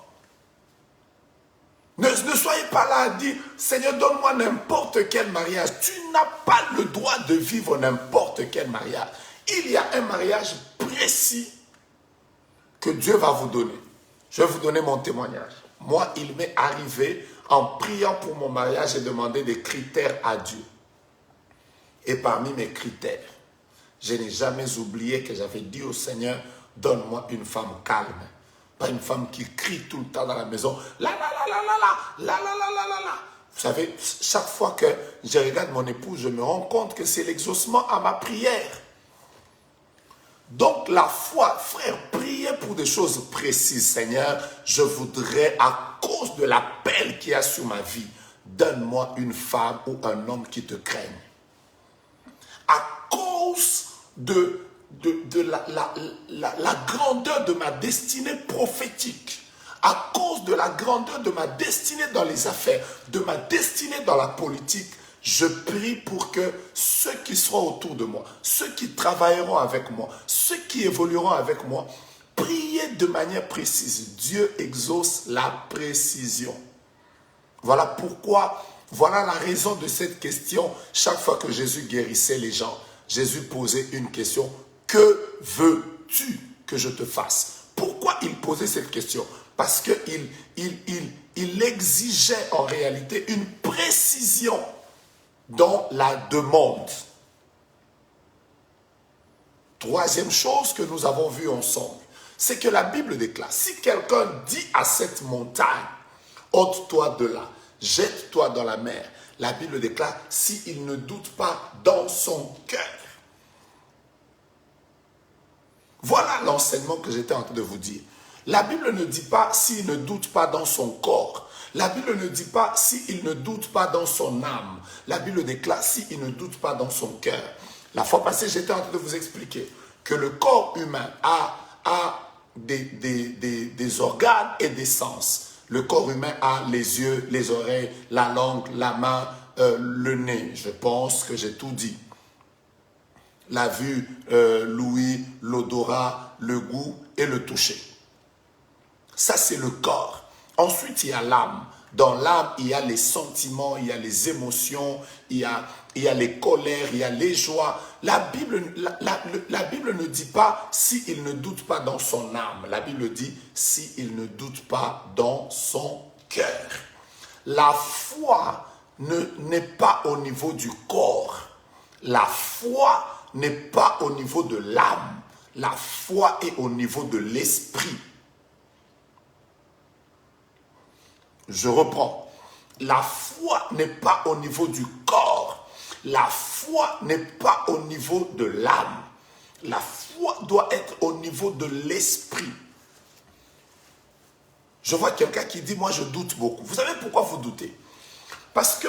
Ne soyez pas là à dire, Seigneur, donne-moi n'importe quel mariage. Tu n'as pas le droit de vivre n'importe quel mariage. Il y a un mariage précis que Dieu va vous donner. Je vais vous donner mon témoignage. Moi, il m'est arrivé, en priant pour mon mariage, j'ai demandé des critères à Dieu. Et parmi mes critères, je n'ai jamais oublié que j'avais dit au Seigneur, donne-moi une femme calme. Pas une femme qui crie tout le temps dans la maison. La la la la la la la la la la la la. Vous savez, chaque fois que je regarde mon épouse, je me rends compte que c'est l'exaucement à ma prière. Donc la foi, frère, priez pour des choses précises. Seigneur, je voudrais, à cause de l'appel qu'il y a sur ma vie, donne-moi une femme ou un homme qui te craigne. À cause de la grandeur de ma destinée prophétique, à cause de la grandeur de ma destinée dans les affaires, de ma destinée dans la politique, je prie pour que ceux qui seront autour de moi, ceux qui travailleront avec moi, ceux qui évolueront avec moi, priez de manière précise. Dieu exauce la précision. Voilà pourquoi, voilà la raison de cette question. Chaque fois que Jésus guérissait les gens, Jésus posait une question. Que veux-tu que je te fasse? Pourquoi il posait cette question? Parce qu'il exigeait en réalité une précision dans la demande. Troisième chose que nous avons vue ensemble, c'est que la Bible déclare, si quelqu'un dit à cette montagne, ôte-toi de là, jette-toi dans la mer, la Bible déclare, s'il ne doute pas dans son cœur. Voilà l'enseignement que j'étais en train de vous dire. La Bible ne dit pas s'il ne doute pas dans son corps. La Bible ne dit pas s'il ne doute pas dans son âme. La Bible déclare s'il ne doute pas dans son cœur. La fois passée, j'étais en train de vous expliquer que le corps humain a des organes et des sens. Le corps humain a les yeux, les oreilles, la langue, la main, le nez. Je pense que j'ai tout dit. La vue, l'ouïe, l'odorat, le goût et le toucher. Ça, c'est le corps. Ensuite, il y a l'âme. Dans l'âme, il y a les sentiments, il y a les émotions, il y a les colères, il y a les joies. La Bible ne dit pas s'il ne doute pas dans son âme. La Bible dit s'il ne doute pas dans son cœur. La foi n'est pas au niveau du corps. La foi n'est pas au niveau de l'âme. La foi est au niveau de l'esprit. Je reprends. La foi n'est pas au niveau du corps. La foi n'est pas au niveau de l'âme. La foi doit être au niveau de l'esprit. Je vois quelqu'un qui dit, moi je doute beaucoup. Vous savez pourquoi vous doutez? Parce que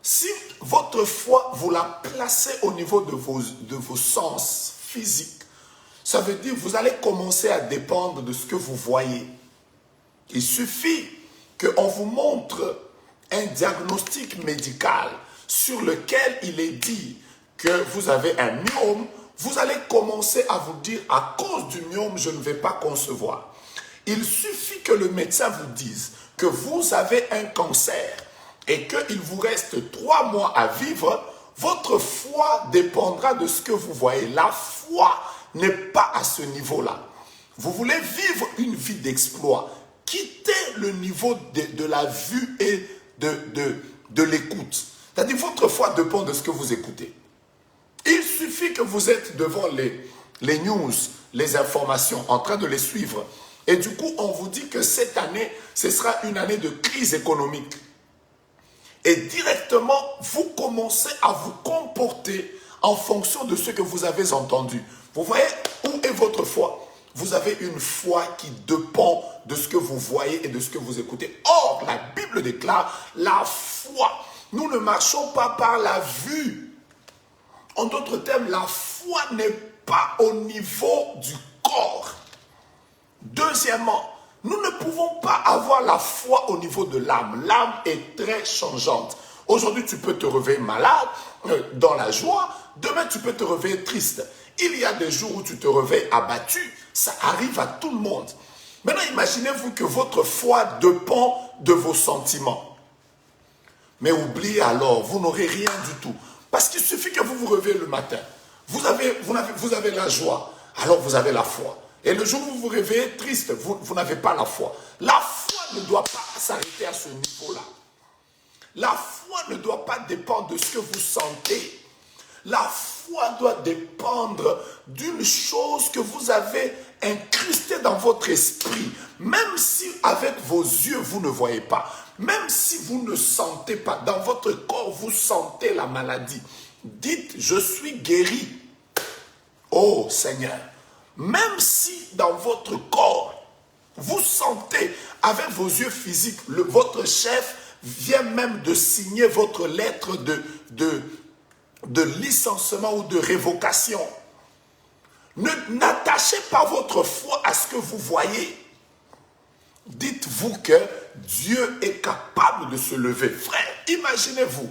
si votre foi, vous la placez au niveau de vos sens physiques, ça veut dire que vous allez commencer à dépendre de ce que vous voyez. Il suffit qu'on vous montre un diagnostic médical sur lequel il est dit que vous avez un myome, vous allez commencer à vous dire, à cause du myome, je ne vais pas concevoir. Il suffit que le médecin vous dise que vous avez un cancer et qu'il vous reste 3 mois à vivre, votre foi dépendra de ce que vous voyez. La foi n'est pas à ce niveau-là. Vous voulez vivre une vie d'exploit. Quittez le niveau de la vue et de l'écoute. C'est-à-dire votre foi dépend de ce que vous écoutez. Il suffit que vous êtes devant les news, les informations, en train de les suivre. Et du coup, on vous dit que cette année, ce sera une année de crise économique. Et directement, vous commencez à vous comporter en fonction de ce que vous avez entendu. Vous voyez où est votre foi? Vous avez une foi qui dépend de ce que vous voyez et de ce que vous écoutez. Or, la Bible déclare la foi. Nous ne marchons pas par la vue. En d'autres termes, la foi n'est pas au niveau du corps. Deuxièmement, nous ne pouvons pas avoir la foi au niveau de l'âme. L'âme est très changeante. Aujourd'hui, tu peux te réveiller malade, dans la joie. Demain, tu peux te réveiller triste. Il y a des jours où tu te réveilles abattu. Ça arrive à tout le monde. Maintenant, imaginez-vous que votre foi dépend de vos sentiments. Mais oubliez alors, vous n'aurez rien du tout. Parce qu'il suffit que vous vous réveillez le matin. Vous avez la joie, alors vous avez la foi. Et le jour où vous vous réveillez triste, vous n'avez pas la foi. La foi ne doit pas s'arrêter à ce niveau-là. La foi ne doit pas dépendre de ce que vous sentez. La foi doit dépendre d'une chose que vous avez incrustée dans votre esprit. Même si avec vos yeux, vous ne voyez pas. Même si vous ne sentez pas. Dans votre corps, vous sentez la maladie. Dites, je suis guéri. Oh Seigneur. Même si dans votre corps, vous sentez avec vos yeux physiques, votre chef vient même de signer votre lettre de licenciement ou de révocation. N'attachez pas votre foi à ce que vous voyez. Dites-vous que Dieu est capable de se lever. Frère, imaginez-vous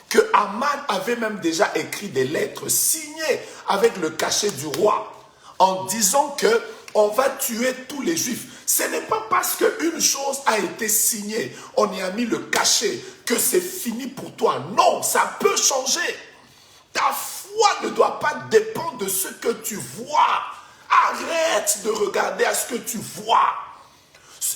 que Aman avait même déjà écrit des lettres signées avec le cachet du roi en disant que on va tuer tous les Juifs. Ce n'est pas parce qu'une chose a été signée, on y a mis le cachet, que c'est fini pour toi. Non, ça peut changer. Ta foi ne doit pas dépendre de ce que tu vois. Arrête de regarder à ce que tu vois.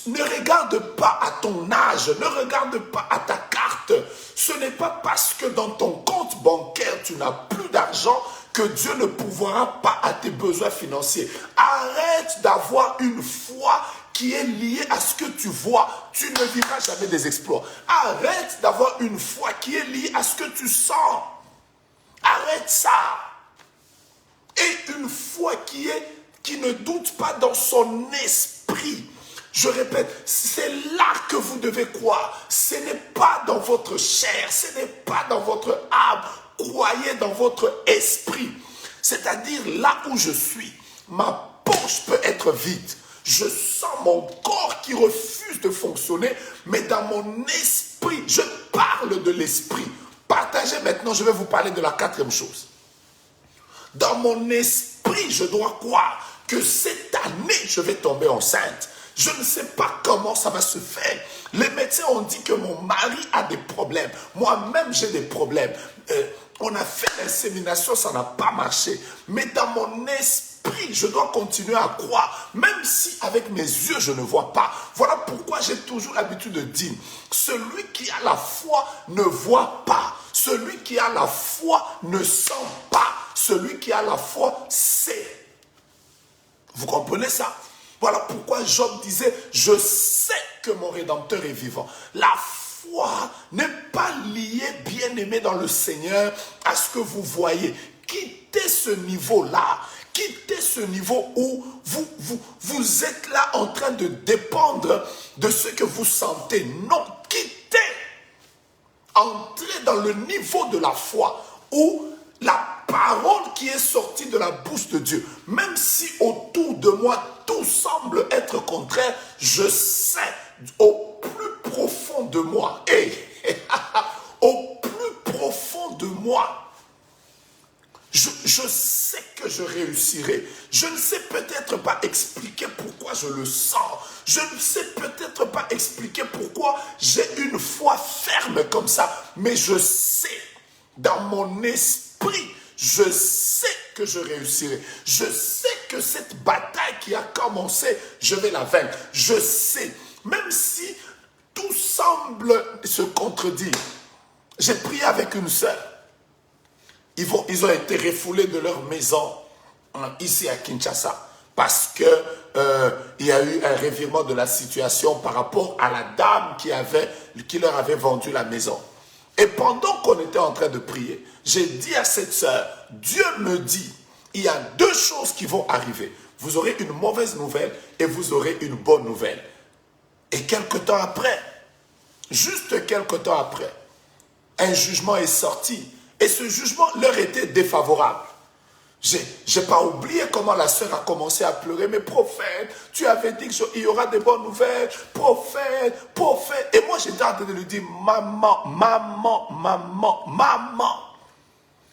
Ne regarde pas à ton âge, ne regarde pas à ta carte. Ce n'est pas parce que dans ton compte bancaire, tu n'as plus d'argent que Dieu ne pourvoira pas à tes besoins financiers. Arrête d'avoir une foi qui est liée à ce que tu vois. Tu ne vivras jamais des exploits. Arrête d'avoir une foi qui est liée à ce que tu sens. Arrête ça. Et une foi qui ne doute pas dans son esprit. l'esprit. Je répète, c'est là que vous devez croire. Ce n'est pas dans votre chair, ce n'est pas dans votre âme. Croyez dans votre esprit. C'est-à-dire là où je suis, ma poche peut être vide. Je sens mon corps qui refuse de fonctionner, mais dans mon esprit, je parle de l'esprit. Partagez maintenant, je vais vous parler de la quatrième chose. Dans mon esprit, je dois croire que cette année, je vais tomber enceinte. Je ne sais pas comment ça va se faire. Les médecins ont dit que mon mari a des problèmes. Moi-même, j'ai des problèmes. On a fait l'insémination, ça n'a pas marché. Mais dans mon esprit, je dois continuer à croire. Même si avec mes yeux, je ne vois pas. Voilà pourquoi j'ai toujours l'habitude de dire, celui qui a la foi ne voit pas. Celui qui a la foi ne sent pas. Celui qui a la foi sait. Vous comprenez ça? Voilà pourquoi Job disait, je sais que mon Rédempteur est vivant. La foi n'est pas liée, bien-aimé dans le Seigneur, à ce que vous voyez. Quittez ce niveau-là. Quittez ce niveau où vous êtes là en train de dépendre de ce que vous sentez. Non, quittez. Entrez dans le niveau de la foi où la parole qui est sortie de la bouche de Dieu, même si autour de moi tout semble être contraire, je sais au plus profond de moi, au plus profond de moi, je sais que je réussirai. Je ne sais peut-être pas expliquer pourquoi je le sens. Je ne sais peut-être pas expliquer pourquoi j'ai une foi ferme comme ça. Mais je sais, dans mon esprit, je sais que je réussirai. Je sais que cette bataille qui a commencé, je vais la vaincre. Je sais, même si tout semble se contredire. J'ai prié avec une sœur. Ils ont été refoulés de leur maison ici à Kinshasa parce que il y a eu un revirement de la situation par rapport à la dame qui leur avait vendu la maison. Et pendant qu'on était en train de prier, j'ai dit à cette sœur, Dieu me dit, il y a deux choses qui vont arriver. Vous aurez une mauvaise nouvelle et vous aurez une bonne nouvelle. Et quelque temps après, juste quelque temps après, un jugement est sorti. Et ce jugement leur était défavorable. Je n'ai pas oublié comment la sœur a commencé à pleurer. Mais prophète, tu avais dit qu'il y aura des bonnes nouvelles. Prophète, prophète. Et moi, j'étais en train de lui dire, maman, maman, maman, maman.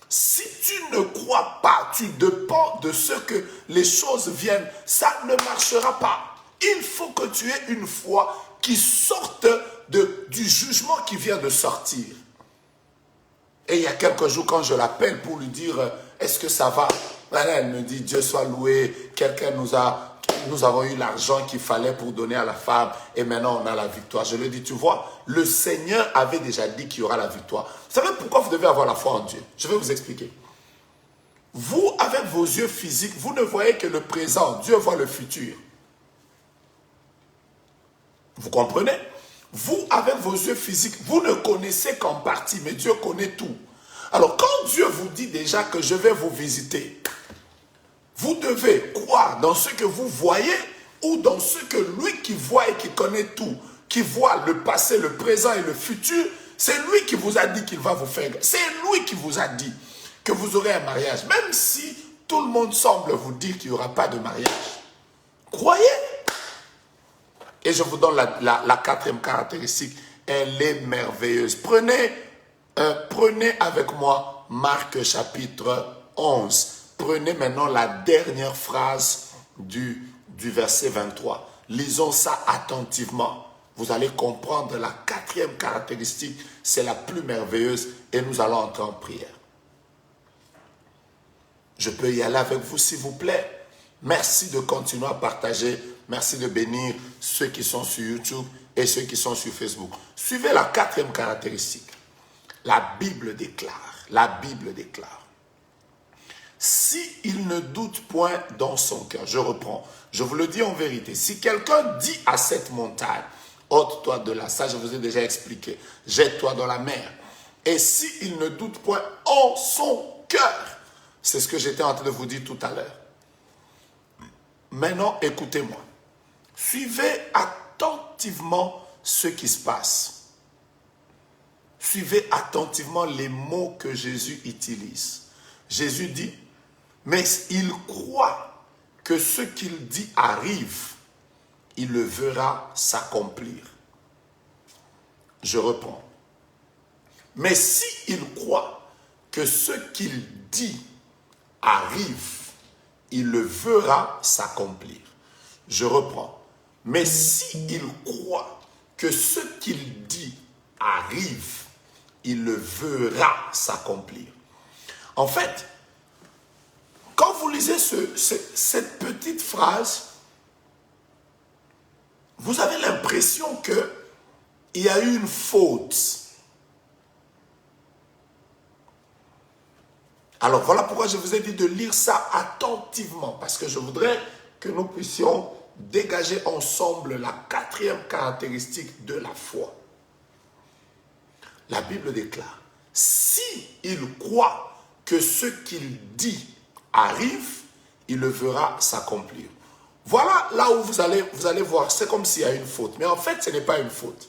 Si tu ne crois pas, tu dépends de ce que les choses viennent. Ça ne marchera pas. Il faut que tu aies une foi qui sorte du jugement qui vient de sortir. Et il y a quelques jours, quand je l'appelle pour lui dire, est-ce que ça va? Elle me dit, Dieu soit loué, nous avons eu l'argent qu'il fallait pour donner à la femme et maintenant on a la victoire. Je lui dis, tu vois, le Seigneur avait déjà dit qu'il y aura la victoire. Vous savez pourquoi vous devez avoir la foi en Dieu? Je vais vous expliquer. Vous, avec vos yeux physiques, vous ne voyez que le présent. Dieu voit le futur. Vous comprenez? Vous, avec vos yeux physiques, vous ne connaissez qu'en partie, mais Dieu connaît tout. Alors, quand Dieu vous dit déjà que je vais vous visiter, vous devez croire dans ce que vous voyez ou dans ce que lui qui voit et qui connaît tout, qui voit le passé, le présent et le futur, c'est lui qui vous a dit qu'il va vous faire. C'est lui qui vous a dit que vous aurez un mariage, même si tout le monde semble vous dire qu'il n'y aura pas de mariage. Croyez. Et je vous donne la quatrième caractéristique. Elle est merveilleuse. Prenez avec moi Marc chapitre 11. Prenez maintenant la dernière phrase du verset 23. Lisons ça attentivement. Vous allez comprendre la quatrième caractéristique. C'est la plus merveilleuse et nous allons entrer en prière. Je peux y aller avec vous s'il vous plaît. Merci de continuer à partager. Merci de bénir ceux qui sont sur YouTube et ceux qui sont sur Facebook. Suivez la quatrième caractéristique. La Bible déclare. S'il ne doute point dans son cœur, je reprends, je vous le dis en vérité, si quelqu'un dit à cette montagne, ôte-toi de là, ça je vous ai déjà expliqué, jette-toi dans la mer. Et s'il ne doute point en son cœur, c'est ce que j'étais en train de vous dire tout à l'heure. Maintenant, écoutez-moi. Suivez attentivement ce qui se passe. Suivez attentivement les mots que Jésus utilise. Jésus dit, mais il croit que ce qu'il dit arrive, il le verra s'accomplir. Je reprends. Mais si il croit que ce qu'il dit arrive, il le verra s'accomplir. Je reprends. Mais si il croit que ce qu'il dit arrive, il le verra s'accomplir. En fait, quand vous lisez cette petite phrase, vous avez l'impression qu'il y a eu une faute. Alors voilà pourquoi je vous ai dit de lire ça attentivement, parce que je voudrais que nous puissions dégager ensemble la quatrième caractéristique de la foi. La Bible déclare, si il croit que ce qu'il dit arrive, il le verra s'accomplir. Voilà là où vous allez voir, c'est comme s'il y a une faute. Mais en fait, ce n'est pas une faute.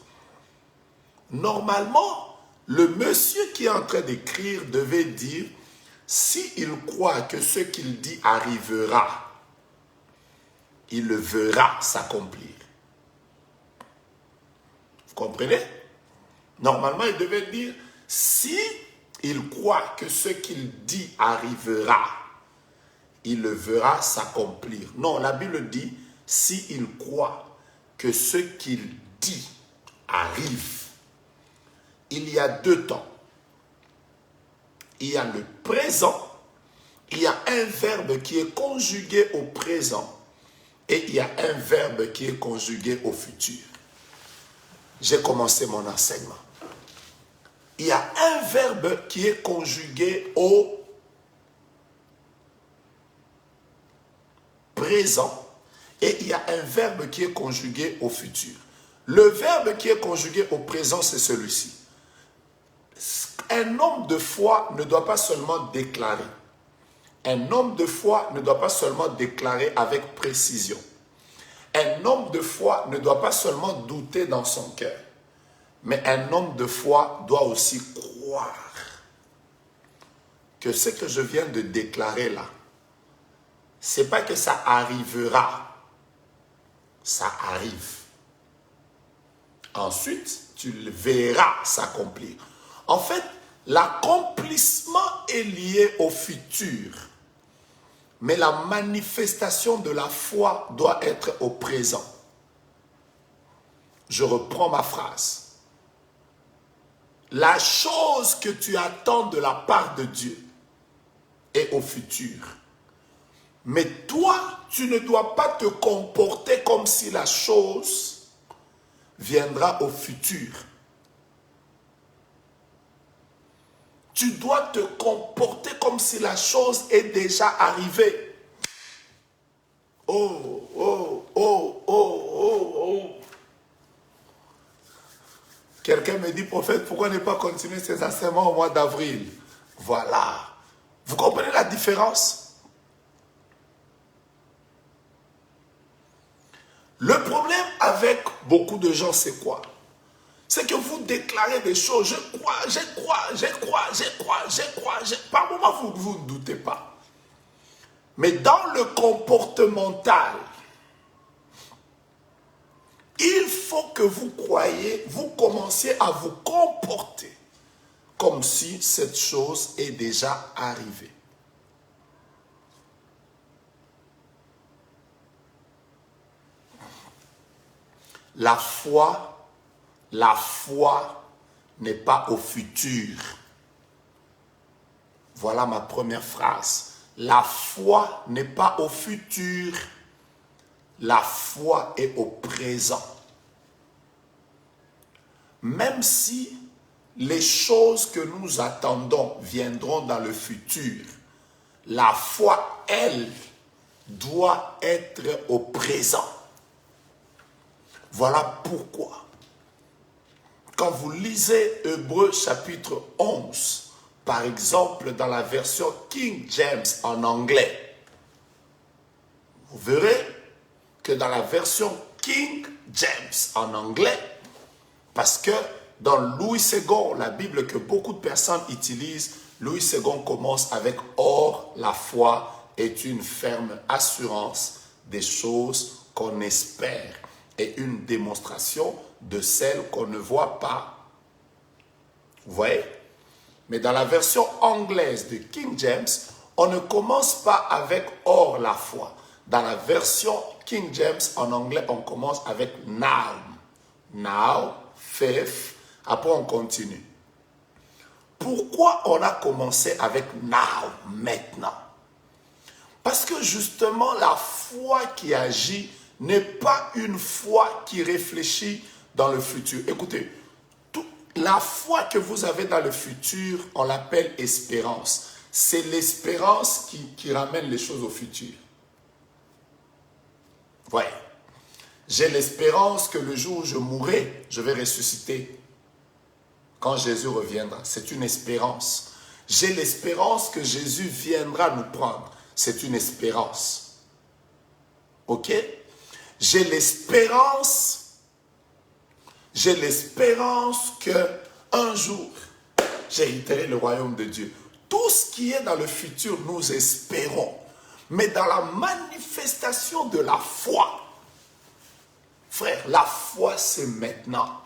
Normalement, le monsieur qui est en train d'écrire devait dire, s'il croit que ce qu'il dit arrivera, il le verra s'accomplir. Vous comprenez? Normalement, il devait dire, si il croit que ce qu'il dit arrivera, il le verra s'accomplir. Non, la Bible dit, si il croit que ce qu'il dit arrive. Il y a deux temps. Il y a le présent, il y a un verbe qui est conjugué au présent et il y a un verbe qui est conjugué au futur. J'ai commencé mon enseignement. Il y a un verbe qui est conjugué au présent et il y a un verbe qui est conjugué au futur. Le verbe qui est conjugué au présent, c'est celui-ci. Un homme de foi ne doit pas seulement déclarer. Un homme de foi ne doit pas seulement déclarer avec précision. Un homme de foi ne doit pas seulement douter dans son cœur. Mais un homme de foi doit aussi croire que ce que je viens de déclarer là, ce n'est pas que ça arrivera, ça arrive. Ensuite, tu le verras s'accomplir. En fait, l'accomplissement est lié au futur. Mais la manifestation de la foi doit être au présent. Je reprends ma phrase. La chose que tu attends de la part de Dieu est au futur. Mais toi, tu ne dois pas te comporter comme si la chose viendra au futur. Tu dois te comporter comme si la chose est déjà arrivée. Oh, oh, oh, oh, oh, oh. Quelqu'un me dit, prophète, pourquoi ne pas continuer ces enseignements au mois d'avril? Voilà. Vous comprenez la différence? Le problème avec beaucoup de gens, c'est quoi? C'est que vous déclarez des choses, je crois. Par moments, vous ne doutez pas. Mais dans le comportemental, il faut que vous croyez, vous commenciez à vous comporter comme si cette chose est déjà arrivée. La foi n'est pas au futur. Voilà ma première phrase. La foi n'est pas au futur. La foi est au présent. Même si les choses que nous attendons viendront dans le futur, la foi, elle, doit être au présent. Voilà pourquoi, quand vous lisez Hébreux chapitre 11, par exemple dans la version King James en anglais, vous verrez que dans la version King James en anglais, parce que dans Louis II, la Bible que beaucoup de personnes utilisent, Louis II commence avec « Or, la foi est une ferme assurance des choses qu'on espère et une démonstration de celles qu'on ne voit pas. » Vous voyez? Mais dans la version anglaise de King James, on ne commence pas avec « Or, la foi ». Dans la version King James, en anglais, on commence avec « Now ». Now, faith. Après, on continue. Pourquoi on a commencé avec now, maintenant? Parce que justement, la foi qui agit n'est pas une foi qui réfléchit dans le futur. Écoutez, la foi que vous avez dans le futur, on l'appelle espérance. C'est l'espérance qui ramène les choses au futur. Ouais. J'ai l'espérance que le jour où je mourrai, je vais ressusciter. Quand Jésus reviendra, c'est une espérance. J'ai l'espérance que Jésus viendra nous prendre. C'est une espérance. Ok? J'ai l'espérance que un jour, j'hériterai le royaume de Dieu. Tout ce qui est dans le futur, nous espérons. Mais dans la manifestation de la foi, frère, la foi c'est maintenant.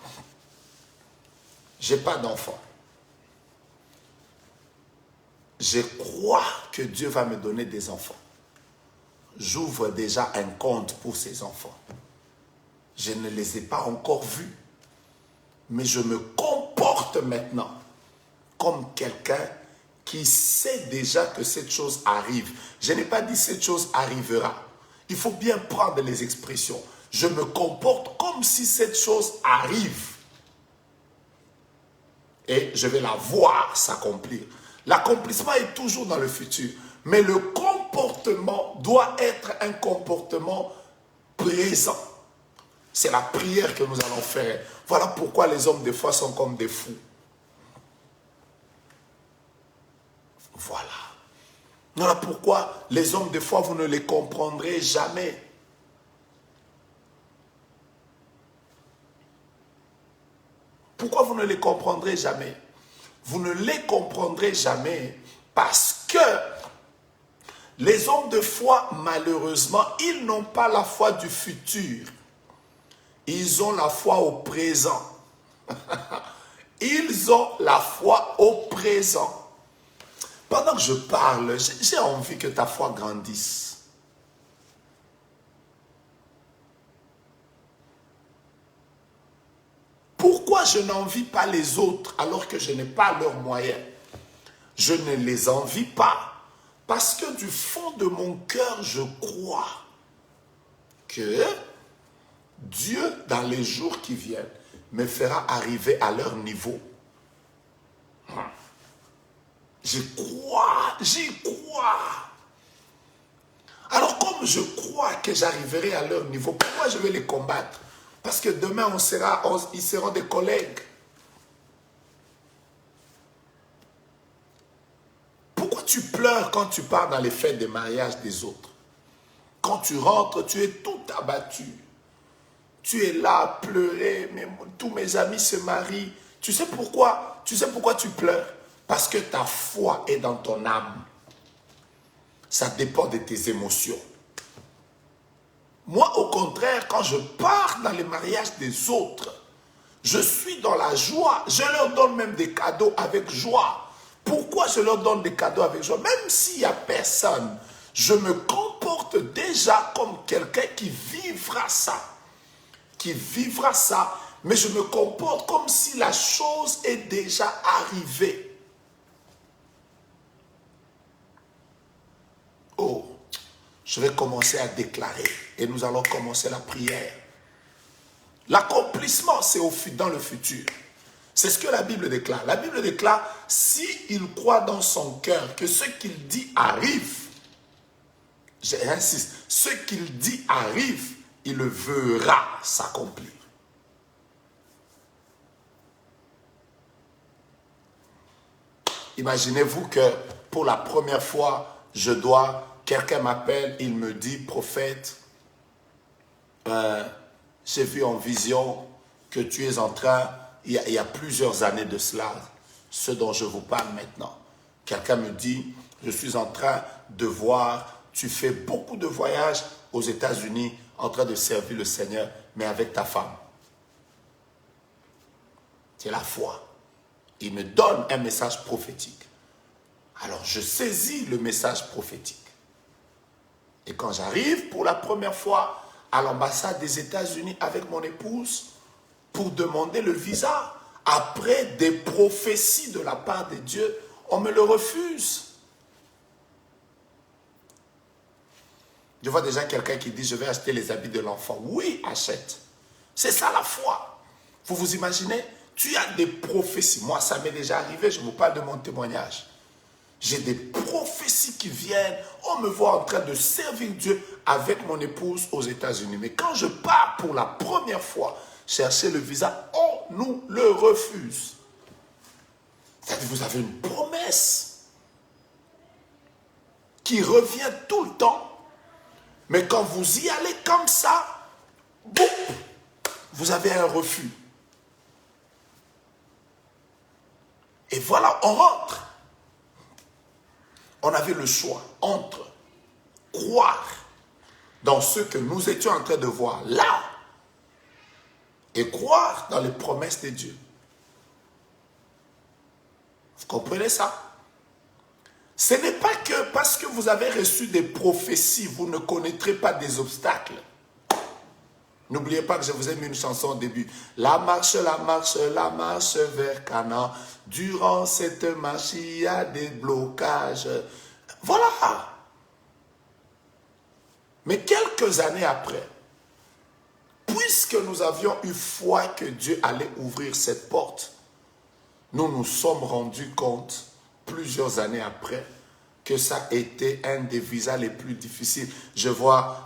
Je n'ai pas d'enfant. Je crois que Dieu va me donner des enfants. J'ouvre déjà un compte pour ces enfants. Je ne les ai pas encore vus. Mais je me comporte maintenant comme quelqu'un qui sait déjà que cette chose arrive. Je n'ai pas dit cette chose arrivera. Il faut bien prendre les expressions. Je me comporte comme si cette chose arrive. Et je vais la voir s'accomplir. L'accomplissement est toujours dans le futur. Mais le comportement doit être un comportement présent. C'est la prière que nous allons faire. Voilà pourquoi les hommes des fois sont comme des fous. Voilà. Voilà pourquoi les hommes des fois vous ne les comprendrez jamais. Pourquoi vous ne les comprendrez jamais? Vous ne les comprendrez jamais parce que les hommes de foi, malheureusement, ils n'ont pas la foi du futur. Ils ont la foi au présent. Ils ont la foi au présent. Pendant que je parle, j'ai envie que ta foi grandisse. Pourquoi je n'envie pas les autres alors que je n'ai pas leurs moyens? Je ne les envie pas parce que du fond de mon cœur, je crois que Dieu, dans les jours qui viennent, me fera arriver à leur niveau. J'y crois. Alors comme je crois que j'arriverai à leur niveau, pourquoi je vais les combattre? Parce que demain, ils seront des collègues. Pourquoi tu pleures quand tu pars dans les fêtes de mariage des autres? Quand tu rentres, tu es tout abattu. Tu es là à pleurer, mais tous mes amis se marient. Tu sais pourquoi? Tu sais pourquoi tu pleures? Parce que ta foi est dans ton âme. Ça dépend de tes émotions. Moi, au contraire, quand je pars dans les mariages des autres, je suis dans la joie. Je leur donne même des cadeaux avec joie. Pourquoi je leur donne des cadeaux avec joie? Même s'il n'y a personne, je me comporte déjà comme quelqu'un qui vivra ça. Mais je me comporte comme si la chose est déjà arrivée. Oh, je vais commencer à déclarer et nous allons commencer la prière. L'accomplissement, c'est dans le futur. C'est ce que la Bible déclare. La Bible déclare, s'il croit dans son cœur que ce qu'il dit arrive, j'insiste, ce qu'il dit arrive, il le verra s'accomplir. Imaginez-vous que pour la première fois, quelqu'un m'appelle, il me dit, prophète, j'ai vu en vision que tu es en train, il y a plusieurs années de cela, ce dont je vous parle maintenant. Quelqu'un me dit, je suis en train de voir, tu fais beaucoup de voyages aux États-Unis en train de servir le Seigneur, mais avec ta femme. C'est la foi. Il me donne un message prophétique. Alors je saisis le message prophétique. Et quand j'arrive pour la première fois à l'ambassade des États-Unis avec mon épouse pour demander le visa, après des prophéties de la part de Dieu, on me le refuse. Je vois déjà quelqu'un qui dit, je vais acheter les habits de l'enfant. Oui, achète. C'est ça la foi. Vous vous imaginez? Tu as des prophéties. Moi, ça m'est déjà arrivé, je vous parle de mon témoignage. J'ai des prophéties qui viennent. On me voit en train de servir Dieu avec mon épouse aux États-Unis. Mais quand je pars pour la première fois chercher le visa, on nous le refuse. C'est-à-dire que vous avez une promesse qui revient tout le temps. Mais quand vous y allez comme ça, boum, vous avez un refus. Et voilà, on rentre. On avait le choix entre croire dans ce que nous étions en train de voir là et croire dans les promesses de Dieu. Vous comprenez ça? Ce n'est pas que parce que vous avez reçu des prophéties, vous ne connaîtrez pas des obstacles. N'oubliez pas que je vous ai mis une chanson au début. La marche vers Canaan. Durant cette marche, il y a des blocages. Voilà. Mais quelques années après, puisque nous avions eu foi que Dieu allait ouvrir cette porte, nous nous sommes rendus compte, plusieurs années après, que ça a été un des visas les plus difficiles. Je vois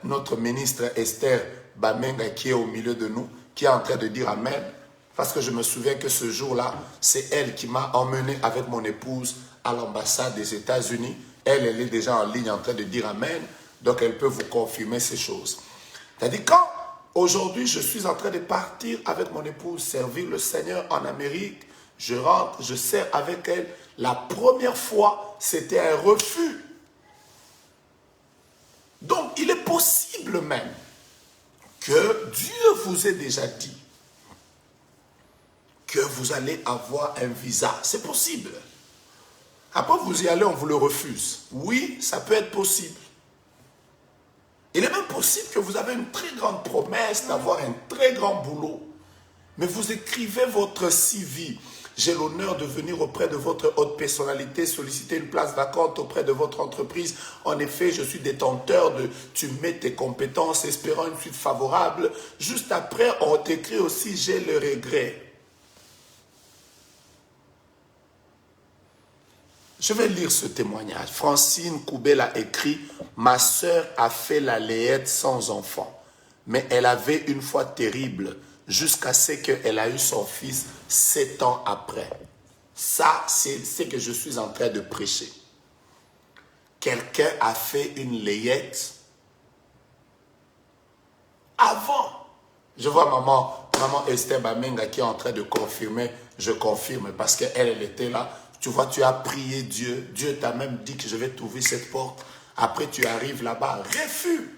notre ministre Esther Bamenga qui est au milieu de nous, qui est en train de dire Amen. Parce que je me souviens que ce jour-là, c'est elle qui m'a emmené avec mon épouse à l'ambassade des États-Unis. Elle est déjà en ligne en train de dire Amen. Donc elle peut vous confirmer ces choses. C'est-à-dire quand aujourd'hui je suis en train de partir avec mon épouse, servir le Seigneur en Amérique, je rentre, je sers avec elle. La première fois, c'était un refus. Donc il est possible même que Dieu vous ait déjà dit que vous allez avoir un visa. C'est possible. Après, vous y allez, on vous le refuse. Oui, ça peut être possible. Il est même possible que vous avez une très grande promesse d'avoir un très grand boulot. Mais vous écrivez votre CV. J'ai l'honneur de venir auprès de votre haute personnalité, solliciter une place vacante auprès de votre entreprise. En effet, je suis détenteur de... Tu mets tes compétences, espérant une suite favorable. Juste après, on t'écrit aussi, j'ai le regret. Je vais lire ce témoignage. Francine Koubel a écrit « Ma sœur a fait la layette sans enfant, mais elle avait une foi terrible jusqu'à ce qu'elle a eu son fils 7 ans après. » Ça, c'est ce que je suis en train de prêcher. Quelqu'un a fait une layette avant. Je vois maman Esther Bamenga qui est en train de confirmer. Je confirme parce qu'elle était là. Tu vois, tu as prié Dieu. Dieu t'a même dit que je vais t'ouvrir cette porte. Après, tu arrives là-bas. Refus.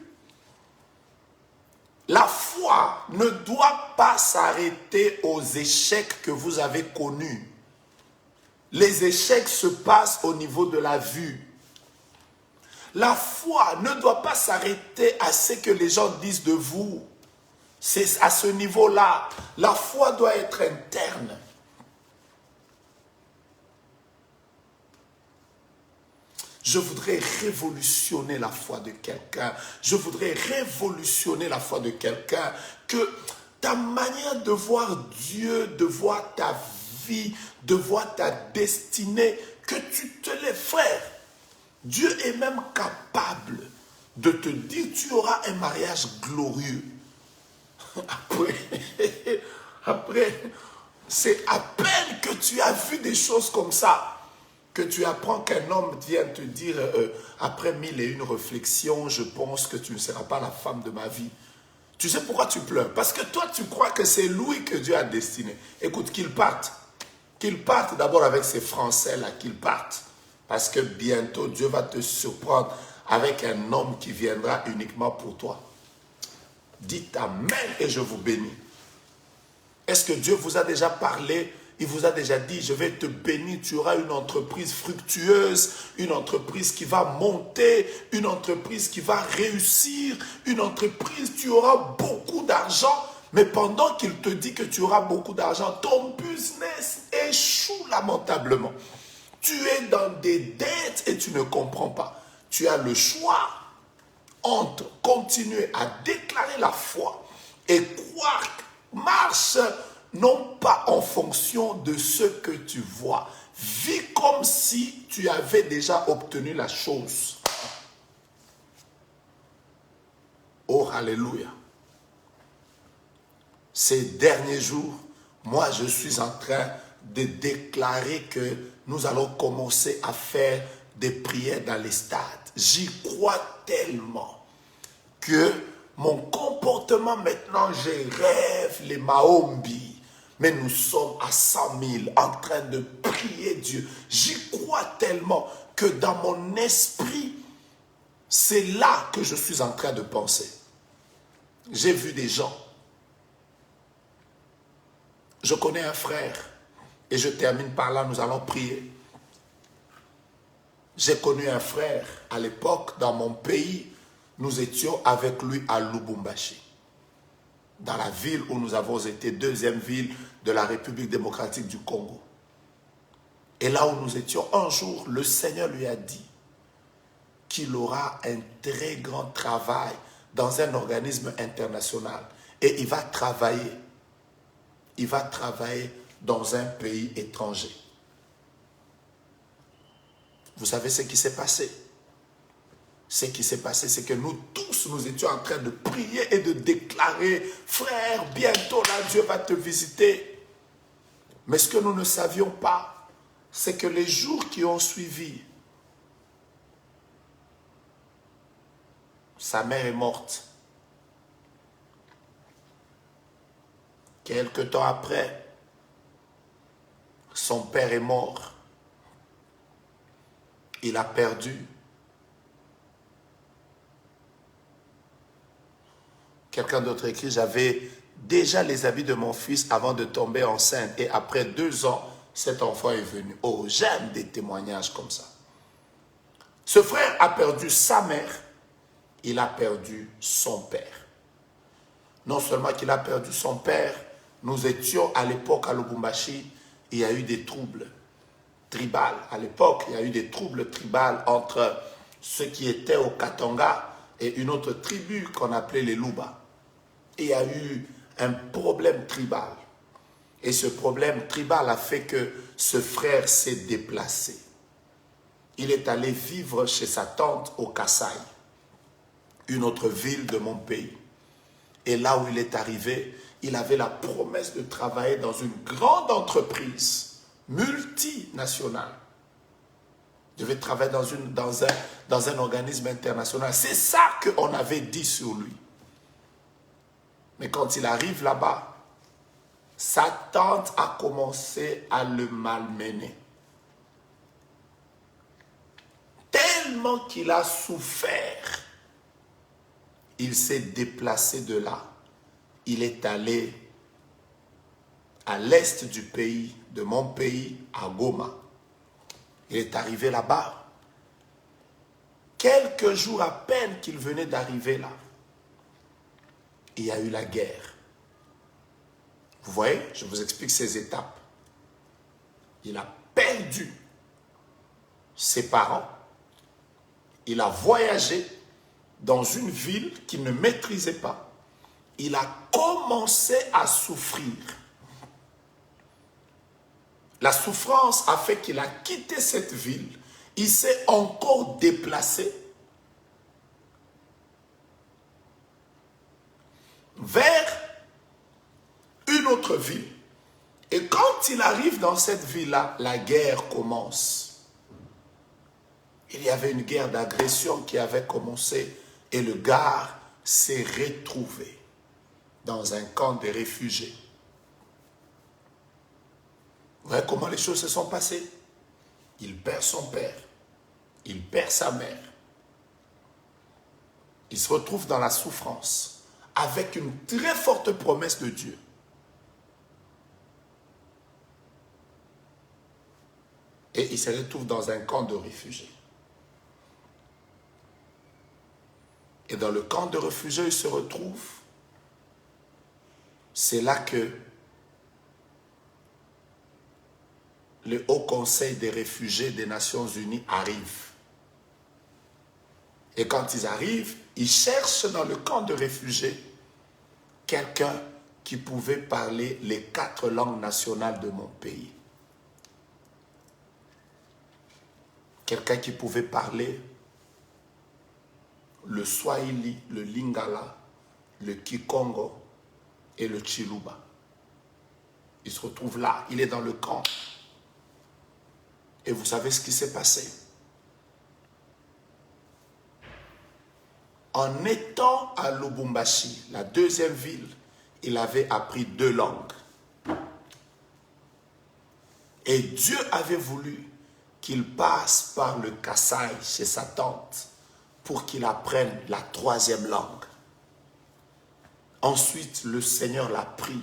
La foi ne doit pas s'arrêter aux échecs que vous avez connus. Les échecs se passent au niveau de la vue. La foi ne doit pas s'arrêter à ce que les gens disent de vous. C'est à ce niveau-là. La foi doit être interne. Je voudrais révolutionner la foi de quelqu'un. Je voudrais révolutionner la foi de quelqu'un. Que ta manière de voir Dieu, de voir ta vie, de voir ta destinée, que tu te lèves, frère. Dieu est même capable de te dire, tu auras un mariage glorieux. Après, c'est à peine que tu as vu des choses comme ça, que tu apprends qu'un homme vient te dire, après 1001 réflexions, je pense que tu ne seras pas la femme de ma vie. Tu sais pourquoi tu pleures? Parce que toi, tu crois que c'est lui que Dieu a destiné. Écoute, qu'il parte. Qu'il parte d'abord avec ces Français-là, qu'il parte. Parce que bientôt, Dieu va te surprendre avec un homme qui viendra uniquement pour toi. Dites Amen et je vous bénis. Est-ce que Dieu vous a déjà parlé? Il vous a déjà dit, je vais te bénir, tu auras une entreprise fructueuse, une entreprise qui va monter, une entreprise qui va réussir, une entreprise, tu auras beaucoup d'argent. Mais pendant qu'il te dit que tu auras beaucoup d'argent, ton business échoue lamentablement. Tu es dans des dettes et tu ne comprends pas. Tu as le choix entre continuer à déclarer la foi et croire, marche non pas en fonction de ce que tu vois. Vis comme si tu avais déjà obtenu la chose. Oh, alléluia. Ces derniers jours, moi je suis en train de déclarer que nous allons commencer à faire des prières dans les stades. J'y crois tellement que mon comportement maintenant, je rêve les Mahombi. Mais nous sommes à 100 000 en train de prier Dieu. J'y crois tellement que dans mon esprit, c'est là que je suis en train de penser. J'ai vu des gens. Je connais un frère et je termine par là, nous allons prier. J'ai connu un frère à l'époque dans mon pays. Nous étions avec lui à Lubumbashi, dans la ville où nous avons été, deuxième ville de la République démocratique du Congo. Et là où nous étions, un jour, le Seigneur lui a dit qu'il aura un très grand travail dans un organisme international. Et il va travailler. Il va travailler dans un pays étranger. Vous savez ce qui s'est passé? Ce qui s'est passé, c'est que nous tous, nous étions en train de prier et de déclarer, frère, bientôt là, Dieu va te visiter. Mais ce que nous ne savions pas, c'est que les jours qui ont suivi, sa mère est morte. Quelque temps après, son père est mort. Il a perdu. Quelqu'un d'autre écrit, j'avais déjà les habits de mon fils avant de tomber enceinte. Et après 2 ans, cet enfant est venu. Oh, j'aime des témoignages comme ça. Ce frère a perdu sa mère, il a perdu son père. Non seulement qu'il a perdu son père, nous étions à l'époque à Lubumbashi, il y a eu des troubles tribaux. À l'époque, il y a eu des troubles tribaux entre ceux qui étaient au Katanga et une autre tribu qu'on appelait les Luba. Et il y a eu un problème tribal. Et ce problème tribal a fait que ce frère s'est déplacé. Il est allé vivre chez sa tante au Kasaï, une autre ville de mon pays. Et là où il est arrivé, il avait la promesse de travailler dans une grande entreprise multinationale. Il devait travailler dans un organisme international. C'est ça qu'on avait dit sur lui. Mais quand il arrive là-bas, sa tante a commencé à le malmener. Tellement qu'il a souffert, il s'est déplacé de là. Il est allé à l'est du pays, de mon pays, à Goma. Il est arrivé là-bas. Quelques jours à peine qu'il venait d'arriver là, il y a eu la guerre. Vous voyez, je vous explique ces étapes. Il a perdu ses parents. Il a voyagé dans une ville qu'il ne maîtrisait pas. Il a commencé à souffrir. La souffrance a fait qu'il a quitté cette ville. Il s'est encore déplacé vers une autre ville. Et quand il arrive dans cette ville-là, la guerre commence. Il y avait une guerre d'agression qui avait commencé et le gars s'est retrouvé. dans un camp de réfugiés. Vous voyez comment les choses se sont passées? Il perd son père, il perd sa mère. Il se retrouve dans la souffrance avec une très forte promesse de Dieu. Et il se retrouve dans un camp de réfugiés. Et dans le camp de réfugiés, il se retrouve. C'est là que le Haut Conseil des réfugiés des Nations Unies arrive. Et quand ils arrivent, ils cherchent dans le camp de réfugiés quelqu'un qui pouvait parler les 4 langues nationales de mon pays. Quelqu'un qui pouvait parler le Swahili, le Lingala, le Kikongo et le Chiluba. Il se retrouve là, il est dans le camp. Et vous savez ce qui s'est passé? En étant à Lubumbashi, la 2e ville, il avait appris 2 langues. Et Dieu avait voulu qu'il passe par le Kasaï chez sa tante pour qu'il apprenne la 3e langue. Ensuite, le Seigneur l'a pris.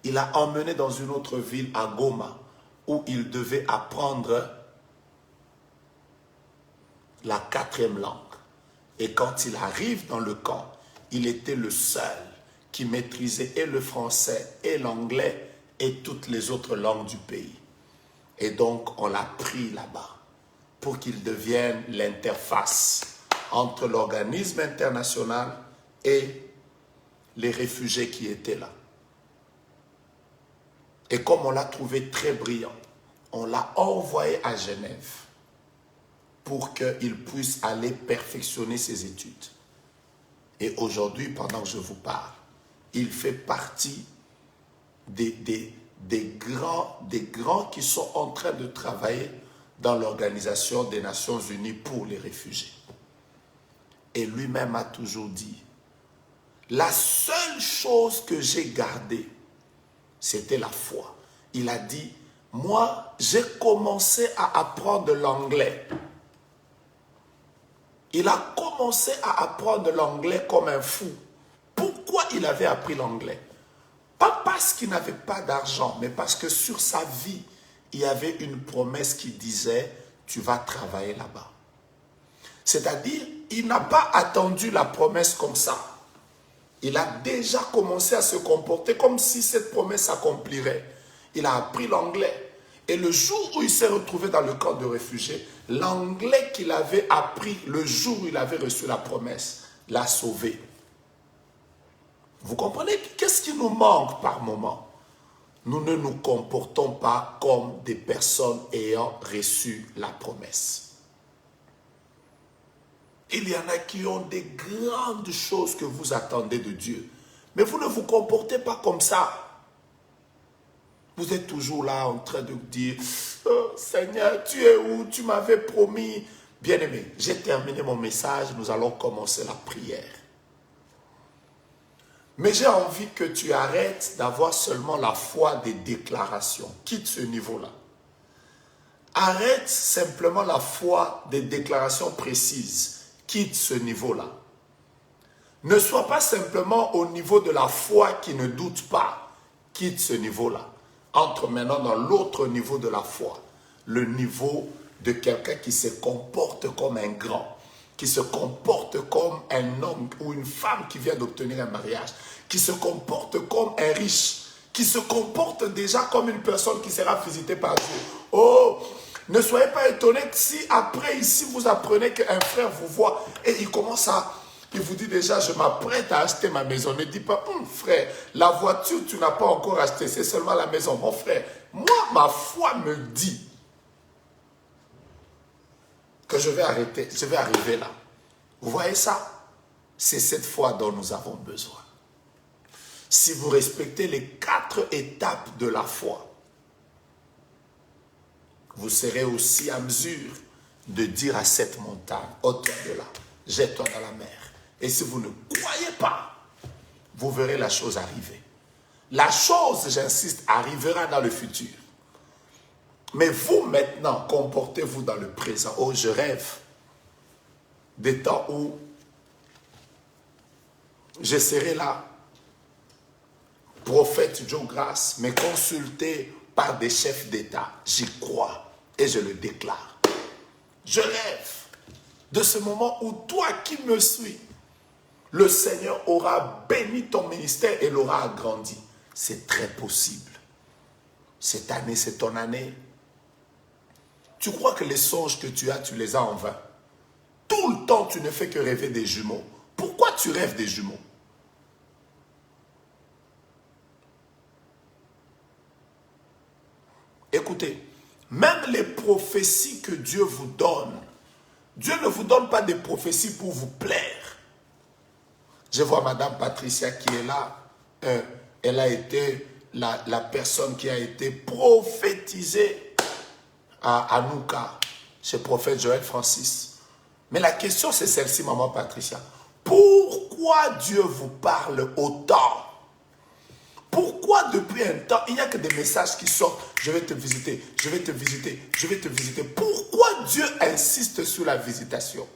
Il l'a emmené dans une autre ville, à Goma, où il devait apprendre la 4e langue. Et quand il arrive dans le camp, il était le seul qui maîtrisait et le français et l'anglais et toutes les autres langues du pays. Et donc, on l'a pris là-bas pour qu'il devienne l'interface entre l'organisme international et les réfugiés qui étaient là. Et comme on l'a trouvé très brillant, on l'a envoyé à Genève pour qu'il puisse aller perfectionner ses études. Et aujourd'hui, pendant que je vous parle, il fait partie des grands qui sont en train de travailler dans l'Organisation des Nations Unies pour les réfugiés. Et lui-même a toujours dit, la seule chose que j'ai gardée, c'était la foi. Il a dit, moi, j'ai commencé à apprendre l'anglais. Il a commencé à apprendre l'anglais comme un fou. Pourquoi il avait appris l'anglais? Pas parce qu'il n'avait pas d'argent, mais parce que sur sa vie, il y avait une promesse qui disait, tu vas travailler là-bas. C'est-à-dire, il n'a pas attendu la promesse comme ça. Il a déjà commencé à se comporter comme si cette promesse s'accomplirait. Il a appris l'anglais. Et le jour où il s'est retrouvé dans le camp de réfugiés, l'anglais qu'il avait appris le jour où il avait reçu la promesse l'a sauvé. Vous comprenez? Qu'est-ce qui nous manque par moment? Nous ne nous comportons pas comme des personnes ayant reçu la promesse. Il y en a qui ont des grandes choses que vous attendez de Dieu. Mais vous ne vous comportez pas comme ça. Vous êtes toujours là en train de dire, oh, Seigneur, tu es où? Tu m'avais promis. Bien-aimé, j'ai terminé mon message. Nous allons commencer la prière. Mais j'ai envie que tu arrêtes d'avoir seulement la foi des déclarations. Quitte ce niveau-là. Arrête simplement la foi des déclarations précises. Quitte ce niveau-là. Ne sois pas simplement au niveau de la foi qui ne doute pas. Quitte ce niveau-là. Entre maintenant dans l'autre niveau de la foi. Le niveau de quelqu'un qui se comporte comme un grand. Qui se comporte comme un homme ou une femme qui vient d'obtenir un mariage. Qui se comporte comme un riche. Qui se comporte déjà comme une personne qui sera visitée par Dieu. Oh! Ne soyez pas étonnés que si après ici vous apprenez qu'un frère vous voit et il commence à, il vous dit déjà je m'apprête à acheter ma maison. Ne dis pas frère, la voiture tu n'as pas encore acheté, c'est seulement la maison. Mon frère, moi ma foi me dit que je vais arrêter, je vais arriver là. Vous voyez ça? C'est cette foi dont nous avons besoin. Si vous respectez les 4 étapes de la foi, vous serez aussi à mesure de dire à cette montagne, ôte-toi de là, jette-toi dans la mer. Et si vous ne croyez pas, vous verrez la chose arriver. La chose, j'insiste, arrivera dans le futur. Mais vous, maintenant, comportez-vous dans le présent. Oh, je rêve des temps où je serai là, prophète Joe Grace, mais consulté par des chefs d'État. J'y crois et je le déclare. Je rêve de ce moment où toi qui me suis, le Seigneur aura béni ton ministère et l'aura agrandi. C'est très possible. Cette année, c'est ton année. Tu crois que les songes que tu as, tu les as en vain. Tout le temps, tu ne fais que rêver des jumeaux. Pourquoi tu rêves des jumeaux? Écoutez, même les prophéties que Dieu vous donne, Dieu ne vous donne pas des prophéties pour vous plaire. Je vois Madame Patricia qui est là. Elle a été la personne qui a été prophétisée à Anouka, chez le prophète Joël Francis. Mais la question c'est celle-ci, maman Patricia. Pourquoi Dieu vous parle autant? Pourquoi depuis un temps, il n'y a que des messages qui sortent? Je vais te visiter, je vais te visiter, je vais te visiter. Pourquoi Dieu insiste sur la visitation?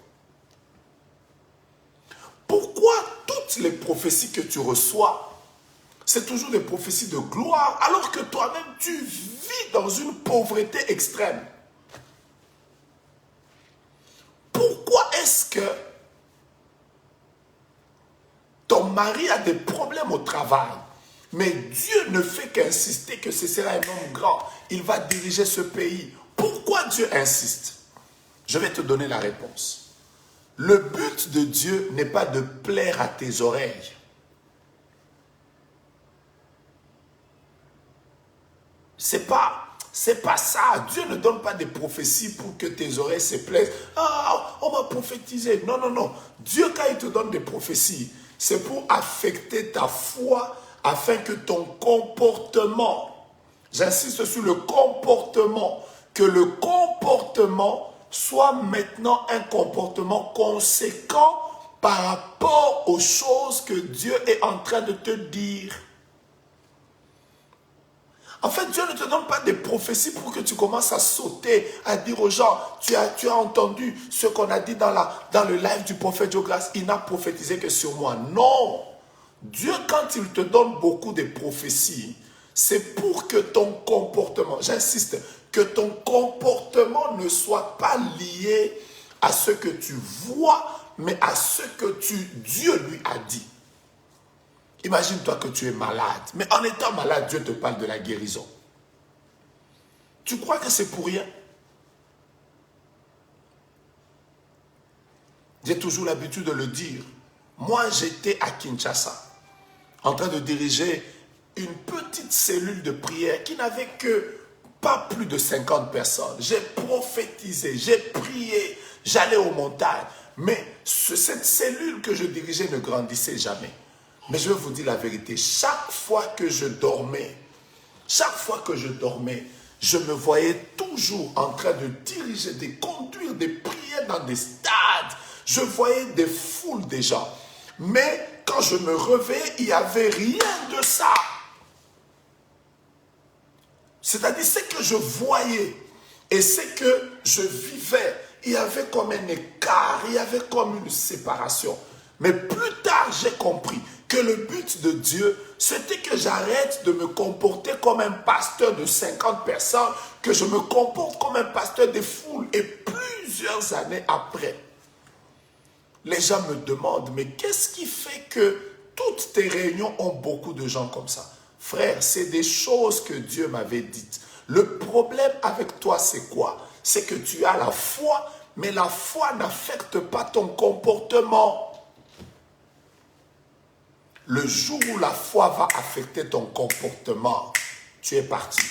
Pourquoi toutes les prophéties que tu reçois, c'est toujours des prophéties de gloire, alors que toi-même, tu vis dans une pauvreté extrême? Pourquoi est-ce que ton mari a des problèmes au travail, mais Dieu ne fait qu'insister que ce sera un homme grand, il va diriger ce pays? Pourquoi Dieu insiste? Je vais te donner la réponse. Le but de Dieu n'est pas de plaire à tes oreilles. C'est pas ça. Dieu ne donne pas des prophéties pour que tes oreilles se plaisent. Ah, on m'a prophétisé. Non, non, non. Dieu, quand il te donne des prophéties, c'est pour affecter ta foi afin que ton comportement, j'insiste sur le comportement, que le comportement soit maintenant un comportement conséquent par rapport aux choses que Dieu est en train de te dire. En fait, Dieu ne te donne pas des prophéties pour que tu commences à sauter, à dire aux gens, tu as entendu ce qu'on a dit dans le live du prophète Joe Grace, il n'a prophétisé que sur moi. Non. Dieu, quand il te donne beaucoup de prophéties, c'est pour que ton comportement, j'insiste, que ton comportement ne soit pas lié à ce que tu vois, mais à ce que Dieu lui a dit. Imagine-toi que tu es malade, mais en étant malade, Dieu te parle de la guérison. Tu crois que c'est pour rien? J'ai toujours l'habitude de le dire. Moi, j'étais à Kinshasa, en train de diriger une petite cellule de prière qui n'avait que pas plus de 50 personnes. J'ai prophétisé, j'ai prié, j'allais aux montagnes. Mais cette cellule que je dirigeais ne grandissait jamais. Mais je vais vous dire la vérité, chaque fois que je dormais, je me voyais toujours en train de diriger, de conduire des prières dans des stades. Je voyais des foules de gens. Mais quand je me réveillais, il n'y avait rien de ça. C'est-à-dire, ce que je voyais et ce que je vivais, il y avait comme un écart, il y avait comme une séparation. Mais plus tard, j'ai compris que le but de Dieu, c'était que j'arrête de me comporter comme un pasteur de 50 personnes, que je me comporte comme un pasteur des foules. Et plusieurs années après, les gens me demandent, mais qu'est-ce qui fait que toutes tes réunions ont beaucoup de gens comme ça? Frère, c'est des choses que Dieu m'avait dites. Le problème avec toi, c'est quoi? C'est que tu as la foi, mais la foi n'affecte pas ton comportement. Le jour où la foi va affecter ton comportement, tu es parti.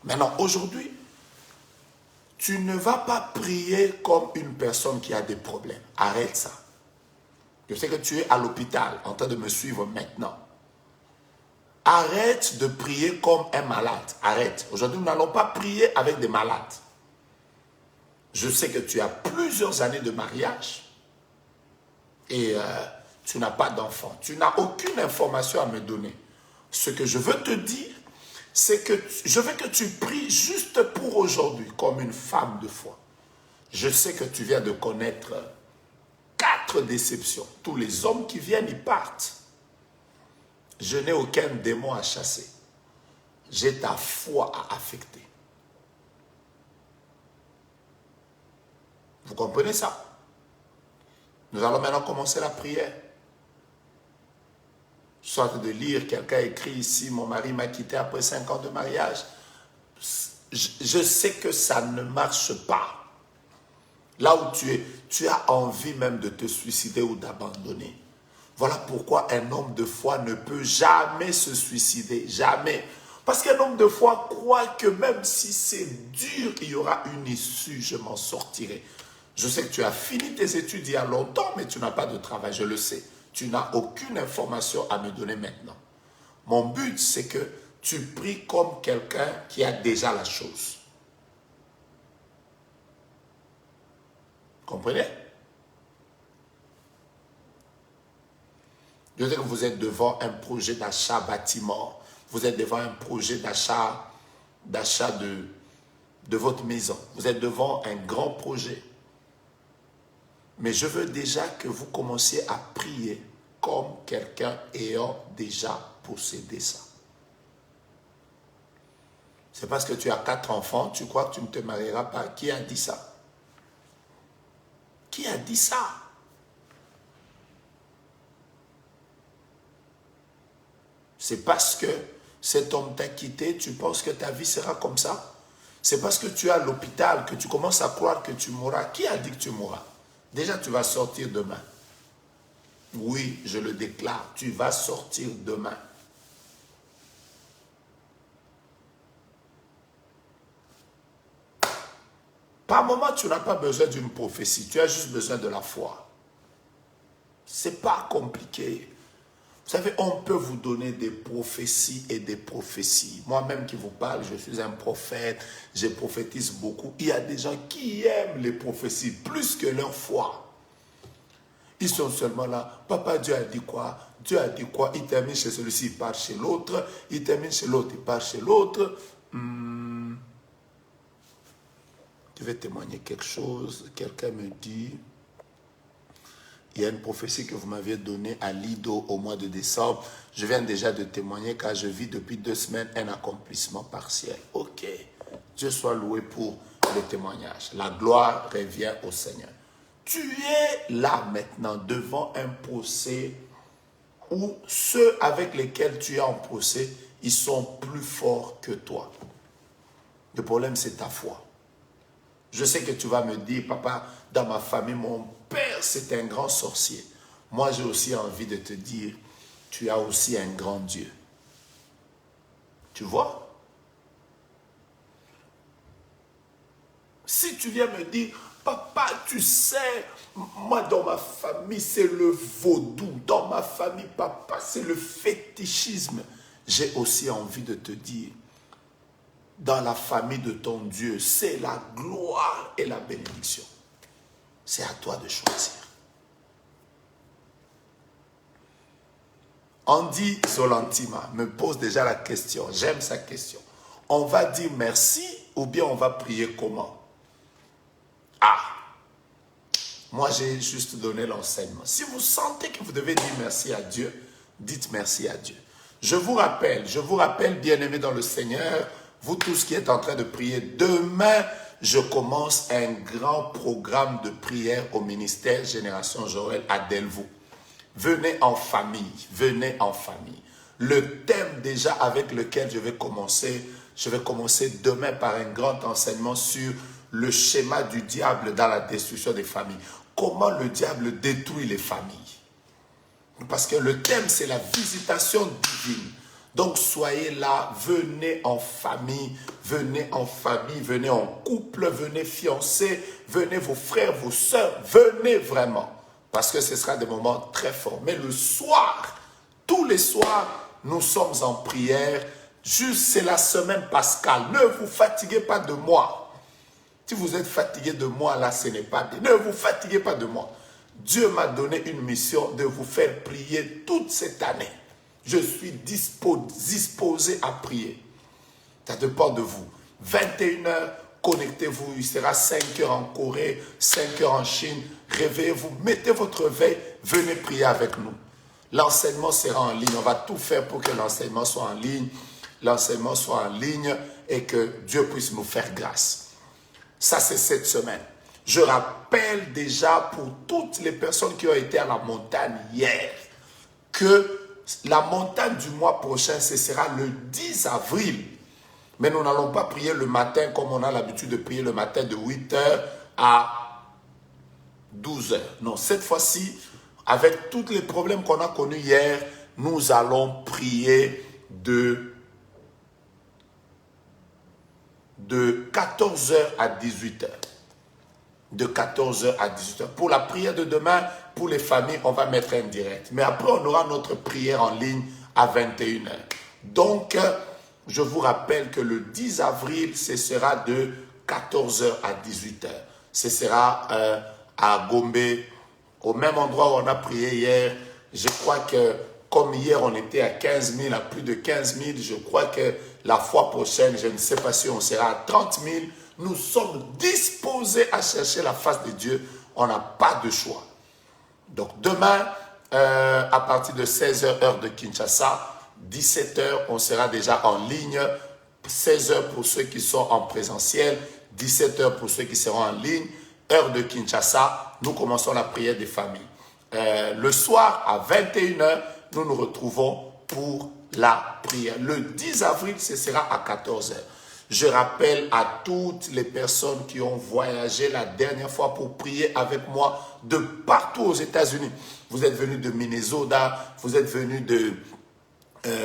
Maintenant, aujourd'hui, tu ne vas pas prier comme une personne qui a des problèmes. Arrête ça. Je sais que tu es à l'hôpital en train de me suivre maintenant. Arrête de prier comme un malade. Arrête. Aujourd'hui, nous n'allons pas prier avec des malades. Je sais que tu as plusieurs années de mariage et tu n'as pas d'enfant, tu n'as aucune information à me donner. Ce que je veux te dire, c'est que je veux que tu pries juste pour aujourd'hui, comme une femme de foi. Je sais que tu viens de connaître 4 déceptions. Tous les hommes qui viennent, ils partent. Je n'ai aucun démon à chasser. J'ai ta foi à affecter. Vous comprenez ça? Nous allons maintenant commencer la prière. Soit de lire, quelqu'un écrit ici, mon mari m'a quitté après 5 ans de mariage. Je sais que ça ne marche pas. Là où tu es, tu as envie même de te suicider ou d'abandonner. Voilà pourquoi un homme de foi ne peut jamais se suicider, jamais. Parce qu'un homme de foi croit que même si c'est dur, il y aura une issue, je m'en sortirai. Je sais que tu as fini tes études il y a longtemps, mais tu n'as pas de travail, je le sais. Tu n'as aucune information à me donner maintenant. Mon but, c'est que tu pries comme quelqu'un qui a déjà la chose. Comprenez? Je sais que vous êtes devant un projet d'achat bâtiment. Vous êtes devant un projet d'achat de votre maison. Vous êtes devant un grand projet. Mais je veux déjà que vous commenciez à prier comme quelqu'un ayant déjà possédé ça. C'est parce que tu as 4 enfants, tu crois que tu ne te marieras pas. Qui a dit ça? Qui a dit ça? C'est parce que cet homme t'a quitté, tu penses que ta vie sera comme ça? C'est parce que tu es à l'hôpital que tu commences à croire que tu mourras. Qui a dit que tu mourras? Déjà, tu vas sortir demain. Oui, je le déclare, tu vas sortir demain. Par moment, tu n'as pas besoin d'une prophétie, tu as juste besoin de la foi. Ce n'est pas compliqué. Vous savez, on peut vous donner des prophéties et des prophéties. Moi-même qui vous parle, je suis un prophète, je prophétise beaucoup. Il y a des gens qui aiment les prophéties plus que leur foi. Ils sont seulement là. Papa, Dieu a dit quoi? Dieu a dit quoi? Il termine chez celui-ci, il part chez l'autre. Il termine chez l'autre, il part chez l'autre. Je vais témoigner quelque chose. Quelqu'un me dit, il y a une prophétie que vous m'aviez donnée à Lido au mois de décembre. Je viens déjà de témoigner car je vis depuis 2 semaines un accomplissement partiel. Ok, Dieu soit loué pour le témoignage. La gloire revient au Seigneur. Tu es là maintenant devant un procès où ceux avec lesquels tu es en procès, ils sont plus forts que toi. Le problème, c'est ta foi. Je sais que tu vas me dire, papa, dans ma famille, mon père, c'est un grand sorcier. Moi, j'ai aussi envie de te dire, tu as aussi un grand Dieu. Tu vois? Si tu viens me dire, papa, tu sais, moi, dans ma famille, c'est le vaudou. Dans ma famille, papa, c'est le fétichisme. J'ai aussi envie de te dire, dans la famille de ton Dieu, c'est la gloire et la bénédiction. C'est à toi de choisir. Andy Zolantima me pose déjà la question. J'aime sa question. On va dire merci ou bien on va prier comment? Ah! Moi, j'ai juste donné l'enseignement. Si vous sentez que vous devez dire merci à Dieu, dites merci à Dieu. Je vous rappelle, bien-aimés dans le Seigneur, vous tous qui êtes en train de prier, demain, je commence un grand programme de prière au ministère Génération Joël à Delvaux. Venez en famille, venez en famille. Le thème déjà avec lequel je vais commencer demain par un grand enseignement sur le schéma du diable dans la destruction des familles. Comment le diable détruit les familles. Parce que le thème, c'est la visitation divine. Donc, soyez là, venez en famille, venez en couple, venez fiancés, venez vos frères, vos sœurs, venez vraiment. Parce que ce sera des moments très forts. Mais le soir, tous les soirs, nous sommes en prière. Juste, c'est la semaine pascale. Ne vous fatiguez pas de moi. Si vous êtes fatigué de moi, là, ce n'est pas bien. Ne vous fatiguez pas de moi. Dieu m'a donné une mission de vous faire prier toute cette année. Je suis disposé à prier. Ça dépend de vous. 21h, connectez-vous. Il sera 5h en Corée, 5h en Chine. Réveillez-vous, mettez votre réveil, venez prier avec nous. L'enseignement sera en ligne. On va tout faire pour que l'enseignement soit en ligne. L'enseignement soit en ligne et que Dieu puisse nous faire grâce. Ça, c'est cette semaine. Je rappelle déjà pour toutes les personnes qui ont été à la montagne hier que la montagne du mois prochain, ce sera le 10 avril. Mais nous n'allons pas prier le matin comme on a l'habitude de prier le matin de 8h à 12h. Non, cette fois-ci, avec tous les problèmes qu'on a connus hier, nous allons prier de 14h à 18h. De 14h à 18h. Pour la prière de demain, pour les familles, on va mettre un direct. Mais après, on aura notre prière en ligne à 21h. Donc, je vous rappelle que le 10 avril, ce sera de 14h à 18h. Ce sera à Gombe, au même endroit où on a prié hier. Je crois que, comme hier, on était à 15 000, à plus de 15 000, je crois que la fois prochaine, je ne sais pas si on sera à 30 000. Nous sommes disposés à chercher la face de Dieu. On n'a pas de choix. Donc demain, à partir de 16h, heure de Kinshasa, 17h, on sera déjà en ligne. 16h pour ceux qui sont en présentiel, 17h pour ceux qui seront en ligne. Heure de Kinshasa, nous commençons la prière des familles. Le soir, à 21h, nous nous retrouvons pour la prière. Le 10 avril, ce sera à 14h. Je rappelle à toutes les personnes qui ont voyagé la dernière fois pour prier avec moi de partout aux États-Unis. Vous êtes venus de Minnesota, vous êtes venus de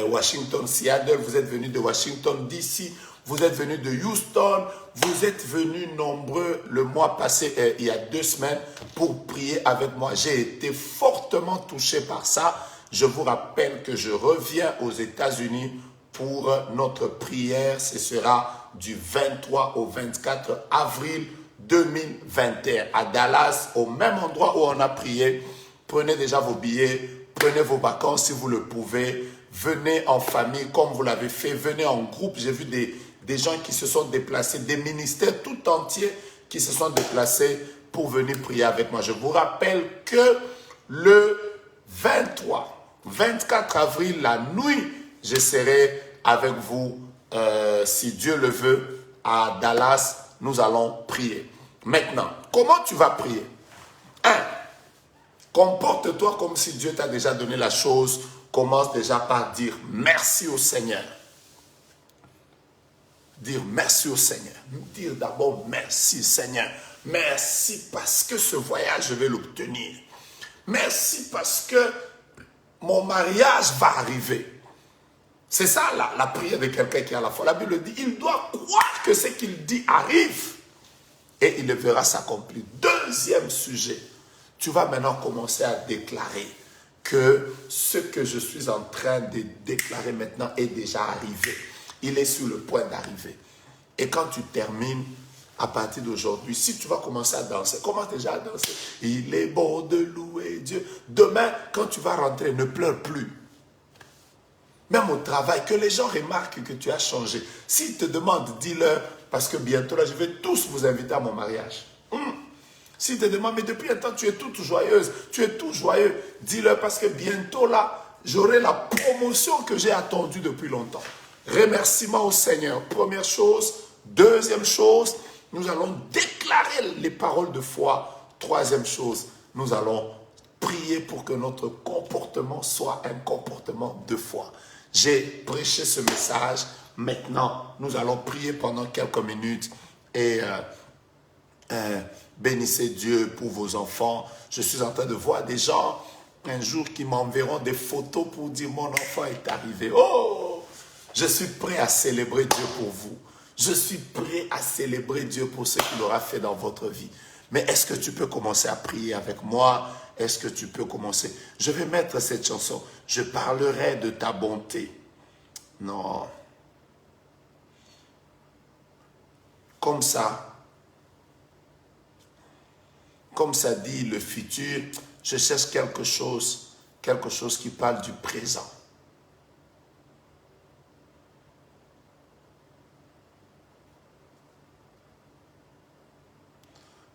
Washington, Seattle, vous êtes venus de Washington, D.C., vous êtes venus de Houston, vous êtes venus nombreux le mois passé, il y a 2 semaines, pour prier avec moi. J'ai été fortement touché par ça. Je vous rappelle que je reviens aux États-Unis pour notre prière. Ce sera du 23 au 24 avril 2021 à Dallas, au même endroit où on a prié. Prenez déjà vos billets, prenez vos vacances si vous le pouvez. Venez en famille comme vous l'avez fait, venez en groupe. J'ai vu des gens qui se sont déplacés, des ministères tout entiers qui se sont déplacés pour venir prier avec moi. Je vous rappelle que le 24 avril, la nuit, je serai avec vous, si Dieu le veut, à Dallas. Nous allons prier. Maintenant, comment tu vas prier? 1. Comporte-toi comme si Dieu t'a déjà donné la chose. Commence déjà par dire merci au Seigneur. Dire merci au Seigneur. Dire d'abord merci Seigneur. Merci parce que ce voyage, je vais l'obtenir. Merci parce que mon mariage va arriver. C'est ça la prière de quelqu'un qui a la foi. La Bible dit, il doit croire que ce qu'il dit arrive. Et il le verra s'accomplir. Deuxième sujet. Tu vas maintenant commencer à déclarer que ce que je suis en train de déclarer maintenant est déjà arrivé. Il est sur le point d'arriver. Et quand tu termines, à partir d'aujourd'hui, si tu vas commencer à danser, commence déjà à danser. Il est bon de louer Dieu. Demain, quand tu vas rentrer, ne pleure plus. Même au travail, que les gens remarquent que tu as changé. S'ils te demandent, dis-leur, parce que bientôt, là, je vais tous vous inviter à mon mariage. S'ils te demandent, mais depuis un temps, tu es toute joyeuse, tu es tout joyeux, dis-leur, parce que bientôt, là, j'aurai la promotion que j'ai attendue depuis longtemps. Remerciement au Seigneur, première chose. Deuxième chose, nous allons déclarer les paroles de foi. Troisième chose, nous allons prier pour que notre comportement soit un comportement de foi. J'ai prêché ce message. Maintenant, nous allons prier pendant quelques minutes et bénissez Dieu pour vos enfants. Je suis en train de voir des gens un jour qui m'enverront des photos pour dire mon enfant est arrivé. Oh, je suis prêt à célébrer Dieu pour vous. Je suis prêt à célébrer Dieu pour ce qu'il aura fait dans votre vie. Mais est-ce que tu peux commencer à prier avec moi? Est-ce que tu peux commencer? Je vais mettre cette chanson. Je parlerai de ta bonté. Non. Comme ça. Comme ça dit le futur, je cherche quelque chose qui parle du présent.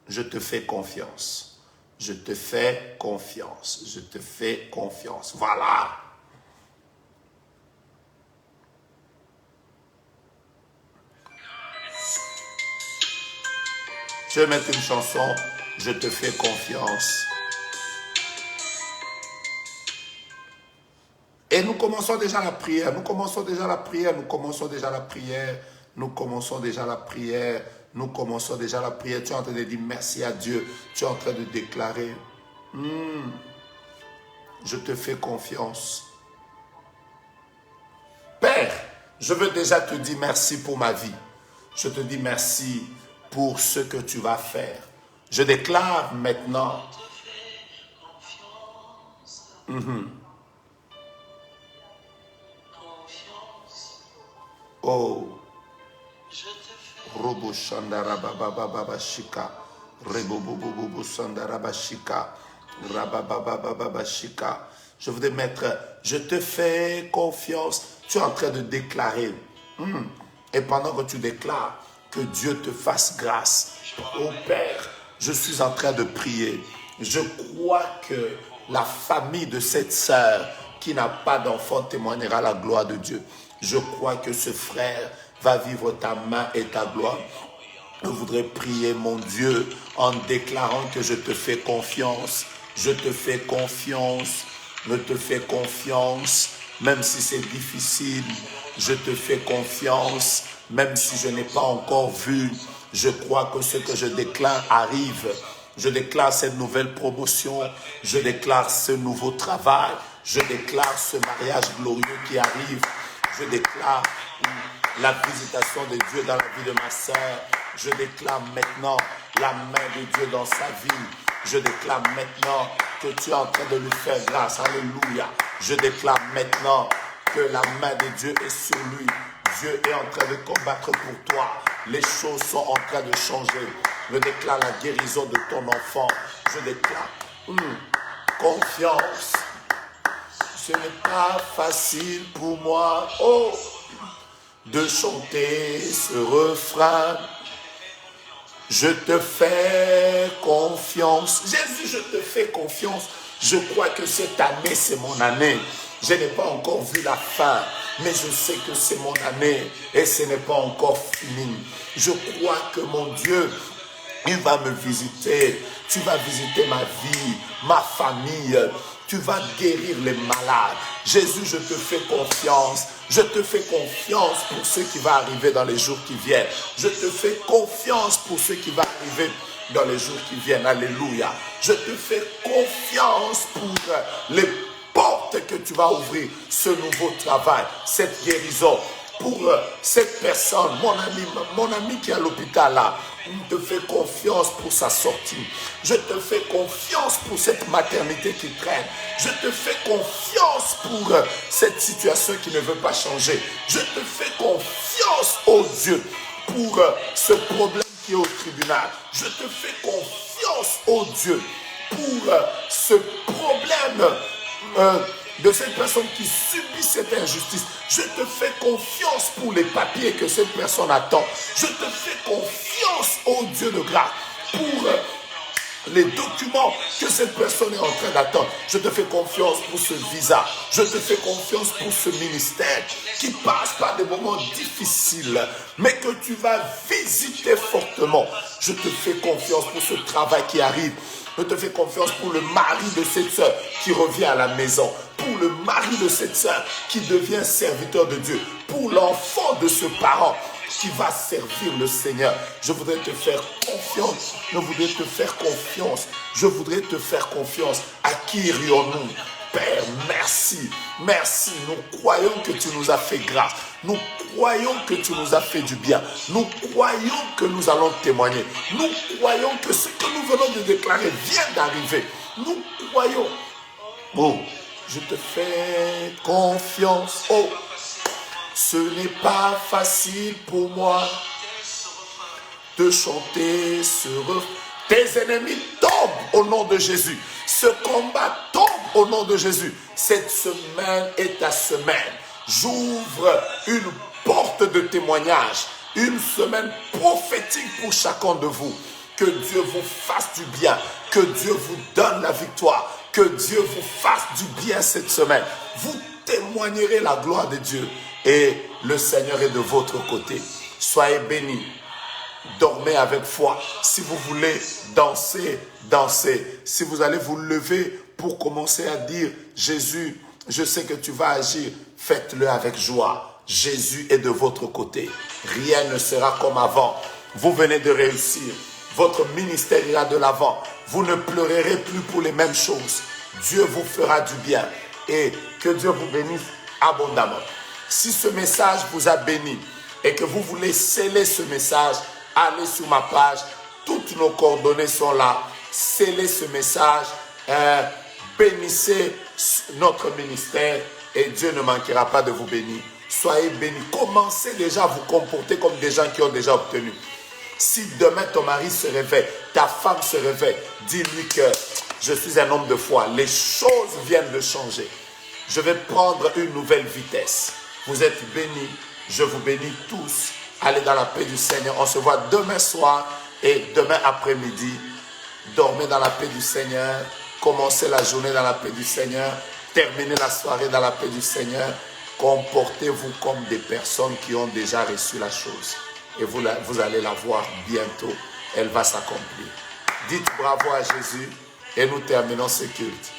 Je te fais confiance. Je te fais confiance. Je te fais confiance. Voilà. Je vais mettre une chanson. Je te fais confiance. Et nous commençons déjà la prière. Nous commençons déjà la prière. Nous commençons déjà la prière. Nous commençons déjà la prière. Nous commençons déjà la prière. Tu es en train de dire merci à Dieu. Tu es en train de déclarer. Je te fais confiance. Père, je veux déjà te dire merci pour ma vie. Je te dis merci pour ce que tu vas faire. Je déclare maintenant. Oh. Robo Shandara Baba Baba Shika. Rebo Bobo Sandara Bashika. Rababa Baba Shika. Je voudrais mettre, je te fais confiance. Tu es en train de déclarer. Et pendant que tu déclares, que Dieu te fasse grâce. Oh Père, je suis en train de prier. Je crois que la famille de cette sœur qui n'a pas d'enfant témoignera la gloire de Dieu. Je crois que ce frère va vivre ta main et ta gloire. Je voudrais prier, mon Dieu, en déclarant que je te fais confiance. Je te fais confiance. Je te fais confiance. Même si c'est difficile, je te fais confiance. Même si je n'ai pas encore vu, je crois que ce que je déclare arrive. Je déclare cette nouvelle promotion. Je déclare ce nouveau travail. Je déclare ce mariage glorieux qui arrive. Je déclare la visitation de Dieu dans la vie de ma sœur. Je déclare maintenant la main de Dieu dans sa vie. Je déclare maintenant que tu es en train de lui faire grâce. Alléluia. Je déclare maintenant que la main de Dieu est sur lui. Dieu est en train de combattre pour toi. Les choses sont en train de changer. Je déclare la guérison de ton enfant. Je déclare confiance. Ce n'est pas facile pour moi de chanter ce refrain. Je te fais confiance. Jésus, je te fais confiance. Je crois que cette année, c'est mon année. Je n'ai pas encore vu la fin, mais je sais que c'est mon année et ce n'est pas encore fini. Je crois que mon Dieu, il va me visiter. Tu vas visiter ma vie, ma famille. Tu vas guérir les malades. Jésus, je te fais confiance. Je te fais confiance pour ce qui va arriver dans les jours qui viennent. Je te fais confiance pour ce qui va arriver dans les jours qui viennent. Alléluia. Je te fais confiance pour les portes que tu vas ouvrir, ce nouveau travail, cette guérison. Pour cette personne, mon ami qui est à l'hôpital là, je te fais confiance pour sa sortie. Je te fais confiance pour cette maternité qui traîne. Je te fais confiance pour cette situation qui ne veut pas changer. Je te fais confiance, oh Dieu, pour ce problème qui est au tribunal. Je te fais confiance, oh Dieu, pour ce problème de cette personne qui subit cette injustice. Je te fais confiance pour les papiers que cette personne attend. Je te fais confiance, ô Dieu de grâce, pour les documents que cette personne est en train d'attendre. Je te fais confiance pour ce visa. Je te fais confiance pour ce ministère qui passe par des moments difficiles, mais que tu vas visiter fortement. Je te fais confiance pour ce travail qui arrive. Je te fais confiance pour le mari de cette sœur qui revient à la maison. Pour le mari de cette sœur qui devient serviteur de Dieu. Pour l'enfant de ce parent qui va servir le Seigneur. Je voudrais te faire confiance. Je voudrais te faire confiance. Je voudrais te faire confiance. À qui irions-nous? Père, merci. Merci. Nous croyons que tu nous as fait grâce. Nous croyons que tu nous as fait du bien. Nous croyons que nous allons témoigner. Nous croyons que ce que nous venons de déclarer vient d'arriver. Nous croyons. Oh, je te fais confiance. Oh, ce n'est pas facile pour moi de chanter ce refrain. Tes ennemis tombent au nom de Jésus. Ce combat tombe au nom de Jésus. Cette semaine est ta semaine. J'ouvre une porte de témoignage. Une semaine prophétique pour chacun de vous. Que Dieu vous fasse du bien. Que Dieu vous donne la victoire. Que Dieu vous fasse du bien cette semaine. Vous témoignerez la gloire de Dieu. Et le Seigneur est de votre côté. Soyez bénis. Dormez avec foi. Si vous voulez danser, dansez. Si vous allez vous lever pour commencer à dire, Jésus, je sais que tu vas agir, faites-le avec joie. Jésus est de votre côté. Rien ne sera comme avant. Vous venez de réussir. Votre ministère ira de l'avant. Vous ne pleurerez plus pour les mêmes choses. Dieu vous fera du bien. Et que Dieu vous bénisse abondamment. Si ce message vous a béni et que vous voulez sceller ce message, allez sur ma page. Toutes nos coordonnées sont là. Scellez ce message. Bénissez notre ministère et Dieu ne manquera pas de vous bénir. Soyez bénis. Commencez déjà à vous comporter comme des gens qui ont déjà obtenu. Si demain ton mari se réveille, ta femme se réveille, dis-lui que je suis un homme de foi. Les choses viennent de changer. Je vais prendre une nouvelle vitesse. Vous êtes bénis. Je vous bénis tous. Allez dans la paix du Seigneur. On se voit demain soir et demain après-midi. Dormez dans la paix du Seigneur. Commencez la journée dans la paix du Seigneur. Terminez la soirée dans la paix du Seigneur. Comportez-vous comme des personnes qui ont déjà reçu la chose. Et vous allez la voir bientôt. Elle va s'accomplir. Dites bravo à Jésus et nous terminons ce culte.